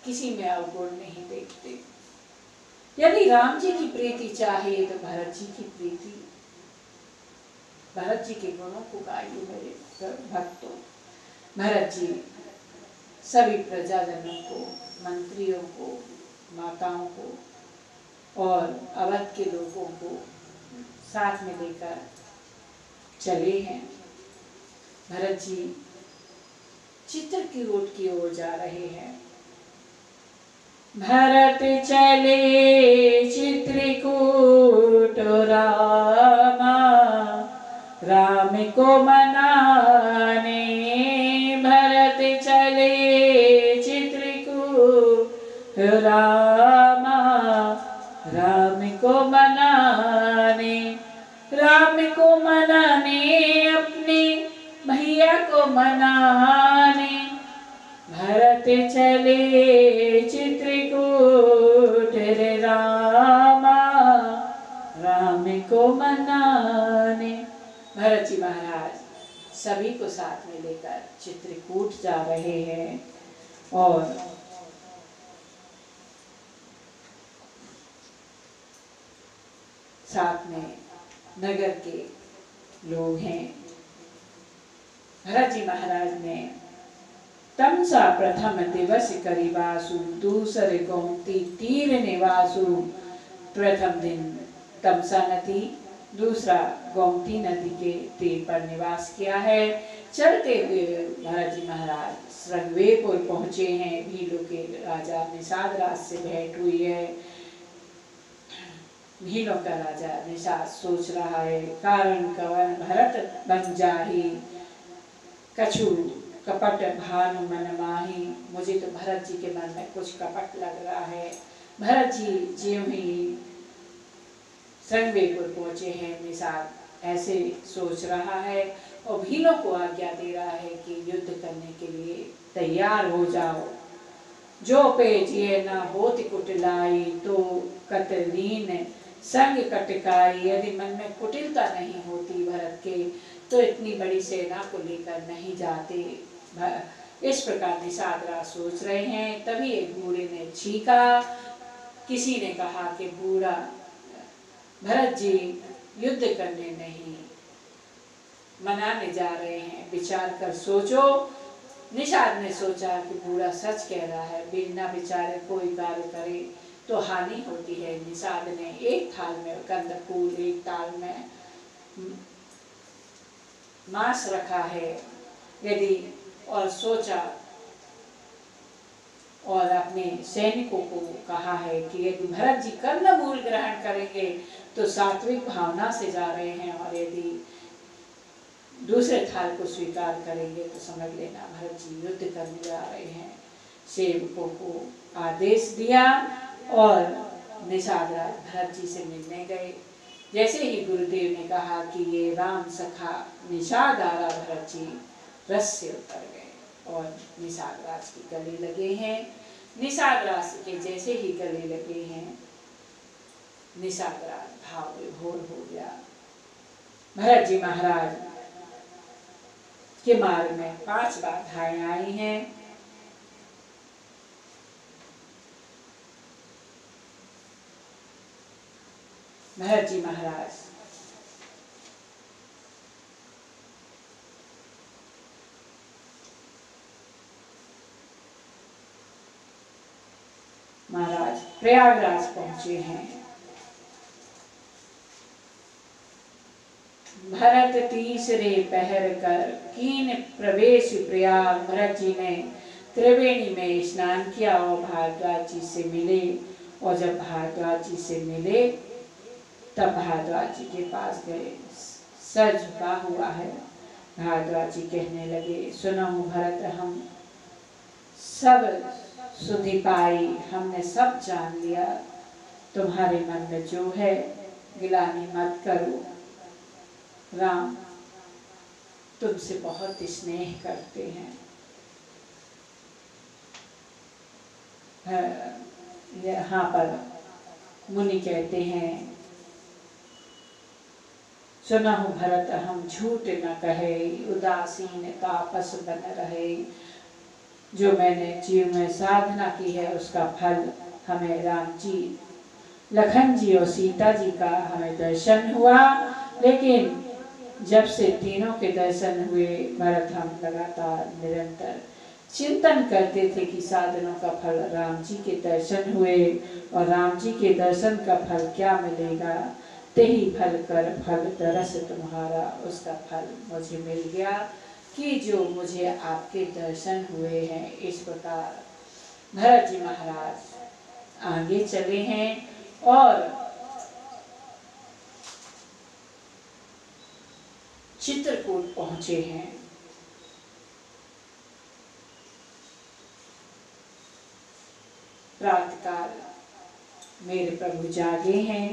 किसी में अवगुण नहीं देखते। यदि राम जी की प्रीति चाहिए तो भरत जी की प्रीति, भरत जी के गुणों को गाइए मेरे भक्तों। भरत जी सभी प्रजाजनों को, मंत्रियों को, माताओं को और अवध के लोगों को साथ में लेकर चले हैं। भरत जी चित्रकूट की ओर जा रहे हैं। भरत चले चित्रकूट रामा, राम को मनाने। भरत चले चित्रकूट रामा, राम को मनाने। राम को मनाने, अपने भैया को मनाने। भरत चले चित्रकूट रे रामा, राम को मनाने। भरत जी महाराज सभी को साथ में लेकर चित्रकूट जा रहे हैं और साथ में नगर के लोग हैं। भरत जी महाराज ने तमसा प्रथम दिवस करिवासु, दूसरे गोमती तीर निवासु। प्रथम दिन तमसा नदी, दूसरा गोमती नदी के तीर पर निवास किया है। चलते हुए भरत जी महाराज श्रृंगवेरपुर पहुंचे हैं। भीलों के राजा निषाद राज से भेंट हुई है। भीलों का राजा निषाद सोच रहा है, कारण कवन भरत बन जाही, कछु कपट भानु मन माही। मुझे तो भरत जी के मन में कुछ कपट लग रहा है। भरत जी ज्यों ही श्रृंगवेरपुर पहुंचे हैं, निषाद ऐसे सोच रहा है और भीलों को आज्ञा दे रहा है कि युद्ध करने के लिए तैयार हो जाओ। जो पेज ये न होति कुटिलाई, तो कतलीन संग कटकाई। यदि मन में कुटिलता नहीं होती भरत के तो इतनी बड़ी सेना को लेकर नहीं जाते। इस प्रकार निषाद राज सोच रहे हैं। तभी एक बूढ़े ने छींका। किसी ने कहा कि बूढ़ा भरत जी युद्ध करने नहीं, मनाने जा रहे हैं, विचार कर सोचो। निषाद ने सोचा कि बूढ़ा सच कह रहा है, बिना विचारे कोई कार्य करे तो हानि होती है। निषाद ने एक थाल में कंदफूल, एक थाल में मांस रखा है यदि, और सोचा और अपने सैनिकों को कहा है कि यदि भरत जी कंदमूल ग्रहण करेंगे तो सात्विक भावना से जा रहे हैं, और यदि दूसरे थाल को स्वीकार करेंगे तो समझ लेना भरत जी युद्ध करने जा रहे हैं। सेवकों को आदेश दिया और निषाद राज भरत जी से मिलने गए। जैसे ही गुरुदेव ने कहा कि ये राम सखा निषाद आरा, भरत जी रस से उतर गए और निषाद राज के गले लगे हैं। निषाद राज के जैसे ही गले लगे हैं, निषाद राज भाव विभोर हो गया। भरत जी महाराज के मार्ग में 5 बाधाएं आई हैं। भरत जी महाराज महाराज प्रयागराज पहुंचे हैं। भरत तीसरे पहर कर कीन प्रवेश प्रयाग। भरत जी ने त्रिवेणी में स्नान किया और भारद्वाज जी से मिले। और जब भारद्वाज जी से मिले तब भारद्वाज जी के पास गए। सर झुका हुआ है। भारद्वाज जी कहने लगे, सुनो भरत, हम सब सुधि पाई, हमने सब जान लिया। तुम्हारे मन में जो है गिलानी मत करो। राम तुमसे बहुत स्नेह करते हैं। यहाँ पर मुनि कहते हैं, सुनहु भरत हम झूठ न कहे, उदासीन तापस बन रहे। जो मैंने जीव में साधना की है उसका फल हमें राम जी, लखन जी और सीता जी का हमें दर्शन हुआ। लेकिन जब से तीनों के दर्शन हुए भरत, हम लगातार निरंतर चिंतन करते थे कि साधनों का फल राम जी के दर्शन हुए और राम जी के दर्शन का फल क्या मिलेगा। तेही फल कर फल तरस तुम्हारा, उसका फल मुझे मिल गया कि जो मुझे आपके दर्शन हुए हैं। इस प्रकार भरत जी महाराज आगे चले हैं और चित्रकूट पहुंचे हैं। प्रातःकाल मेरे प्रभु जागे हैं।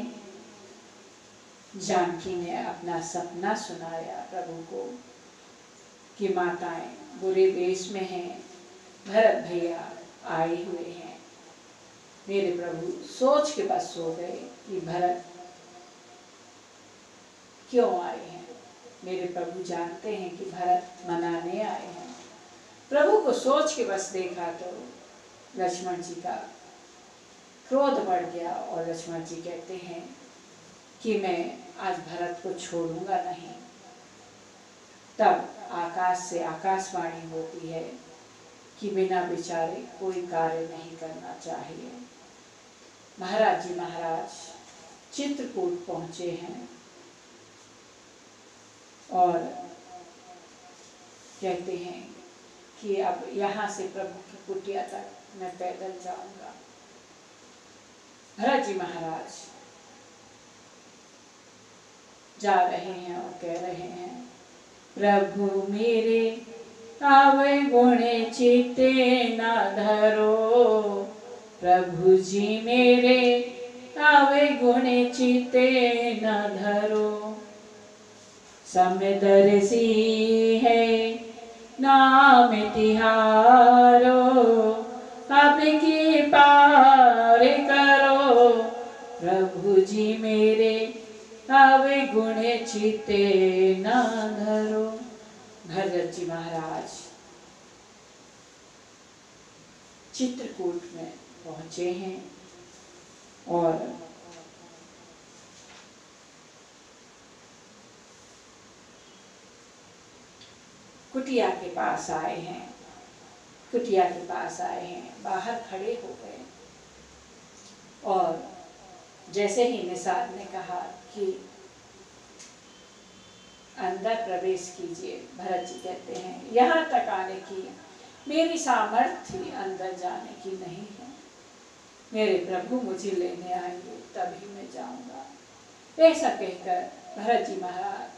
जानकी ने अपना सपना सुनाया प्रभु को कि माताएं बुरे वेश में हैं, भरत भैया आए हुए हैं। मेरे प्रभु सोच के बस सो गए कि भरत क्यों आए हैं। मेरे प्रभु जानते हैं कि भरत मनाने आए हैं। प्रभु को सोच के बस देखा तो लक्ष्मण जी का क्रोध बढ़ गया और लक्ष्मण जी कहते हैं कि मैं आज भरत को छोड़ूंगा नहीं। तब आकाश से आकाशवाणी होती है कि बिना विचारे कोई कार्य नहीं करना चाहिए। महाराज जी महाराज चित्रकूट पहुंचे हैं और कहते हैं कि अब यहाँ से प्रभु की कुटिया तक मैं पैदल जाऊंगा। भरत जी महाराज जा रहे हैं और कह रहे हैं, प्रभु मेरे आवे गुणे चित्ते न धरो। प्रभु जी मेरे आवे गुणे चित्ते न धरो। समदर्शी है नाम तिहारो, अब की पार करो। प्रभु जी मेरे आवे गुणे चित्ते न धरो। भरत जी महाराज चित्रकूट में पहुंचे हैं और कुटिया के पास आए हैं। कुटिया के पास आए हैं, बाहर खड़े हो गए और जैसे ही निषाद ने कहा कि अंदर प्रवेश कीजिए, भरत जी कहते हैं यहाँ तक आने की मेरी सामर्थ्य अंदर जाने की नहीं है। मेरे प्रभु मुझे लेने आएंगे तभी मैं जाऊंगा। ऐसा कहकर भरत जी महाराज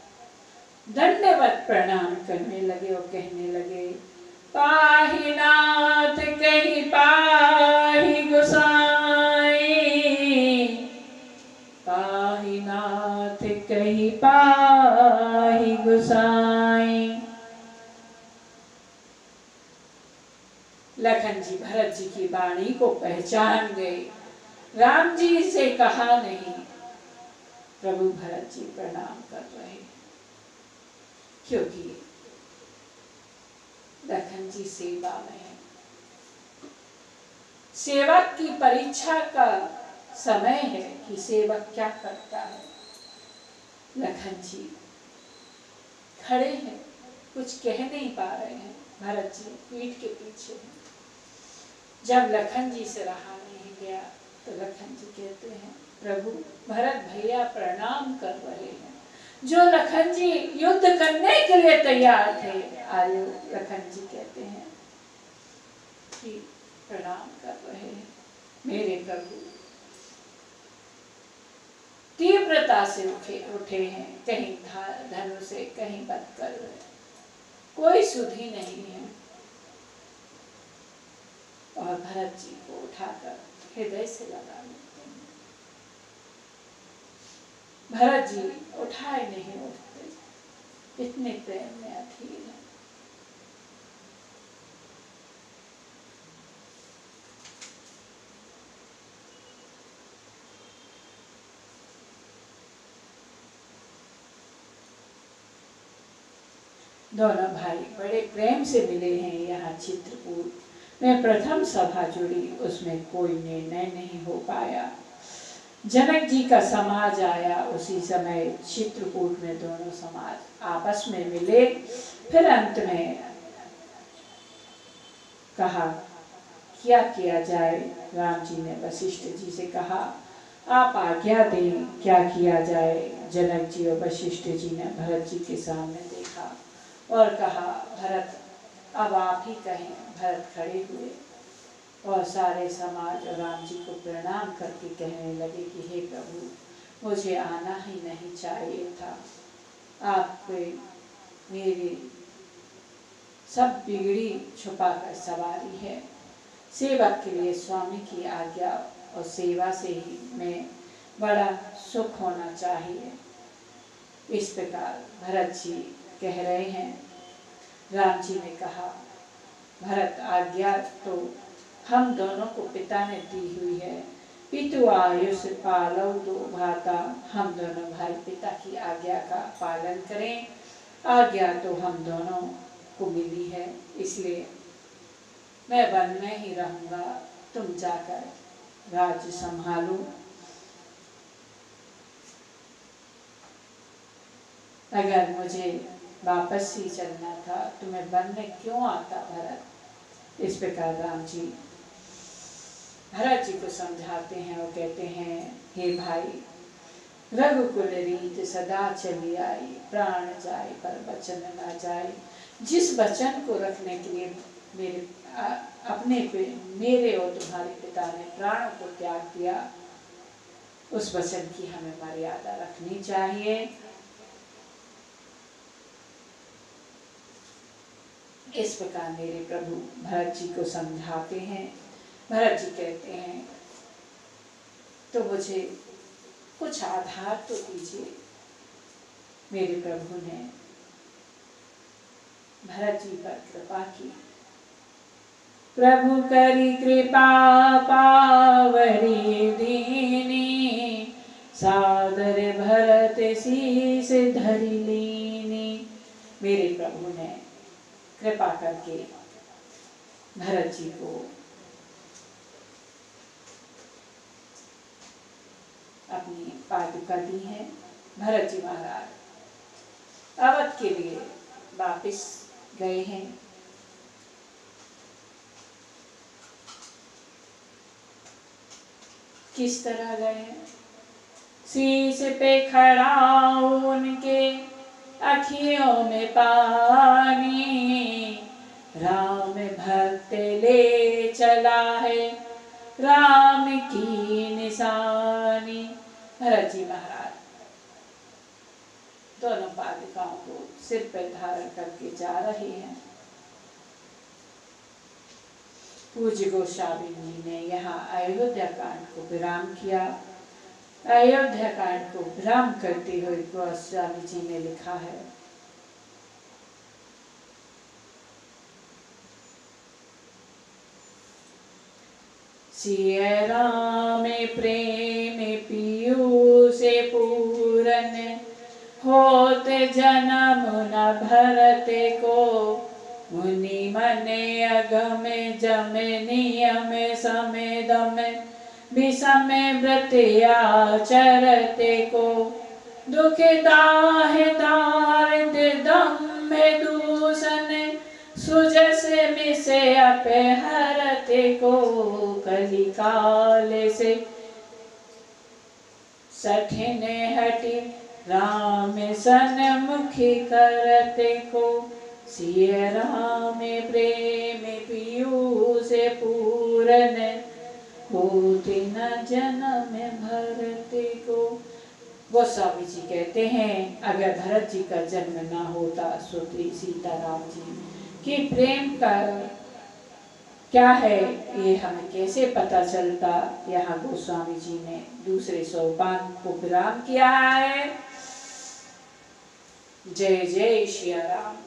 दंडवत प्रणाम करने लगे और कहने लगे, पाहि नाथ कहीं पाहि गोसाई, पाहि नाथ कहीं पाहि गोसाई। लखन जी भरत जी की वाणी को पहचान गए। राम जी से कहा नहीं, प्रभु भरत जी प्रणाम कर रहे, क्योंकि लखन जी सेवा में है। सेवक की परीक्षा का समय है कि सेवक क्या करता है। लखन जी खड़े हैं, कुछ कह नहीं पा रहे हैं। भरत जी पीठ के पीछे हैं। जब लखन जी से रहा नहीं गया तो लखन जी कहते हैं प्रभु भरत भैया प्रणाम कर रहे हैं। जो लखन जी युद्ध करने के लिए तैयार थे, आयु लखन जी कहते हैं कि प्रणाम कर रहे हैं मेरे प्रभु। तीव्रता से उठे हैं, कहीं धनुष से कहीं बदकर, कोई सुधि नहीं है। और भरत जी को उठाकर हृदय से लगा लेते हैं। भरत जी उठाए नहीं उठते, इतने प्रेम में अधीर है। दोनों भाई बड़े प्रेम से मिले हैं। यहाँ चित्रकूट में प्रथम सभा जुड़ी, उसमें कोई निर्णय नहीं हो पाया। जनक जी का समाज आया, उसी समय चित्रकूट में दोनों समाज आपस में मिले। फिर अंत में कहा क्या किया जाए। राम जी ने वशिष्ठ जी से कहा आप आज्ञा दें, क्या किया जाए। जनक जी और वशिष्ठ जी ने भरत जी के सामने देखा और कहा भरत अब आप ही कहें। भरत खड़े हुए और सारे समाज और राम जी को प्रणाम करके कहने लगे कि हे प्रभु मुझे आना ही नहीं चाहिए था। आप मेरी सब बिगड़ी छुपा कर सवारी है। सेवक के लिए स्वामी की आज्ञा और सेवा से ही में बड़ा सुख होना चाहिए। इस प्रकार भरत जी कह रहे हैं। राम जी ने कहा भरत आज्ञा तो हम दोनों को पिता ने दी हुई है। पितु आयुष पालव दो भाता, हम दोनों भाई पिता की आज्ञा का पालन करें। आज्ञा तो हम दोनों को मिली है, इसलिए मैं वन में ही रहूंगा, तुम जाकर राज्य संभालो। अगर मुझे वापस ही चलना था तो मैं वन में क्यों आता भरत। इस प्रकार राम जी भरत जी को समझाते हैं और कहते हैं हे भाई रघुकुल रीत सदा चली आई, प्राण जाए पर वचन न जाए। जिस वचन को रखने के लिए मेरे अपने पे मेरे और तुम्हारे पिता ने प्राणों को त्याग दिया, उस वचन की हमें मर्यादा रखनी चाहिए। इस प्रकार मेरे प्रभु भरत जी को समझाते हैं। भरत जी कहते हैं तो मुझे कुछ आधार तो दीजिए। मेरे प्रभु ने भरत जी पर कृपा की। प्रभु करी कृपा पावरी दीनी, सादर भरत शीस धरि लीनी। मेरे प्रभु ने कृपा करके भरत जी को अपनी पादुका दी है। भरत जी महाराज अवध के लिए वापिस गए हैं। किस तरह गए हैं। शीश पे खड़ा उनके अखियों में पानी, राम भक्त ले चला है राम की निशानी। भरत जी महाराज दोनों पादुकाओं को सिर पर धारण करके जा रहे हैं। पूज्य गोस्वामी जी ने यहाँ अयोध्या कांड को विराम किया। अयोध्या कांड को विराम करते हुए गोस्वामी जी ने लिखा है सिय राम प्रेम पीयूष पूरन, होत जन्म न भरत को। मुनि मने अगम जम नियम समय दम, विषम व्रत आचरते को। दुख दाह दारिद्र दम दूषण, सुजस मिसे अपहरते को कलिकाल से, सठिन हटि राम सन्मुखी करते को, सिय राम प्रेम पीयूष पूरन, होते न जन्म भरते को। गोस्वामी जी कहते हैं अगर भरत जी का जन्म ना होता सुत्री सीताराम जी कि प्रेम का क्या है ये हमें कैसे पता चलता। यहाँ गोस्वामी जी ने दूसरे सोपान को विराम किया है। जय जय श्री राम।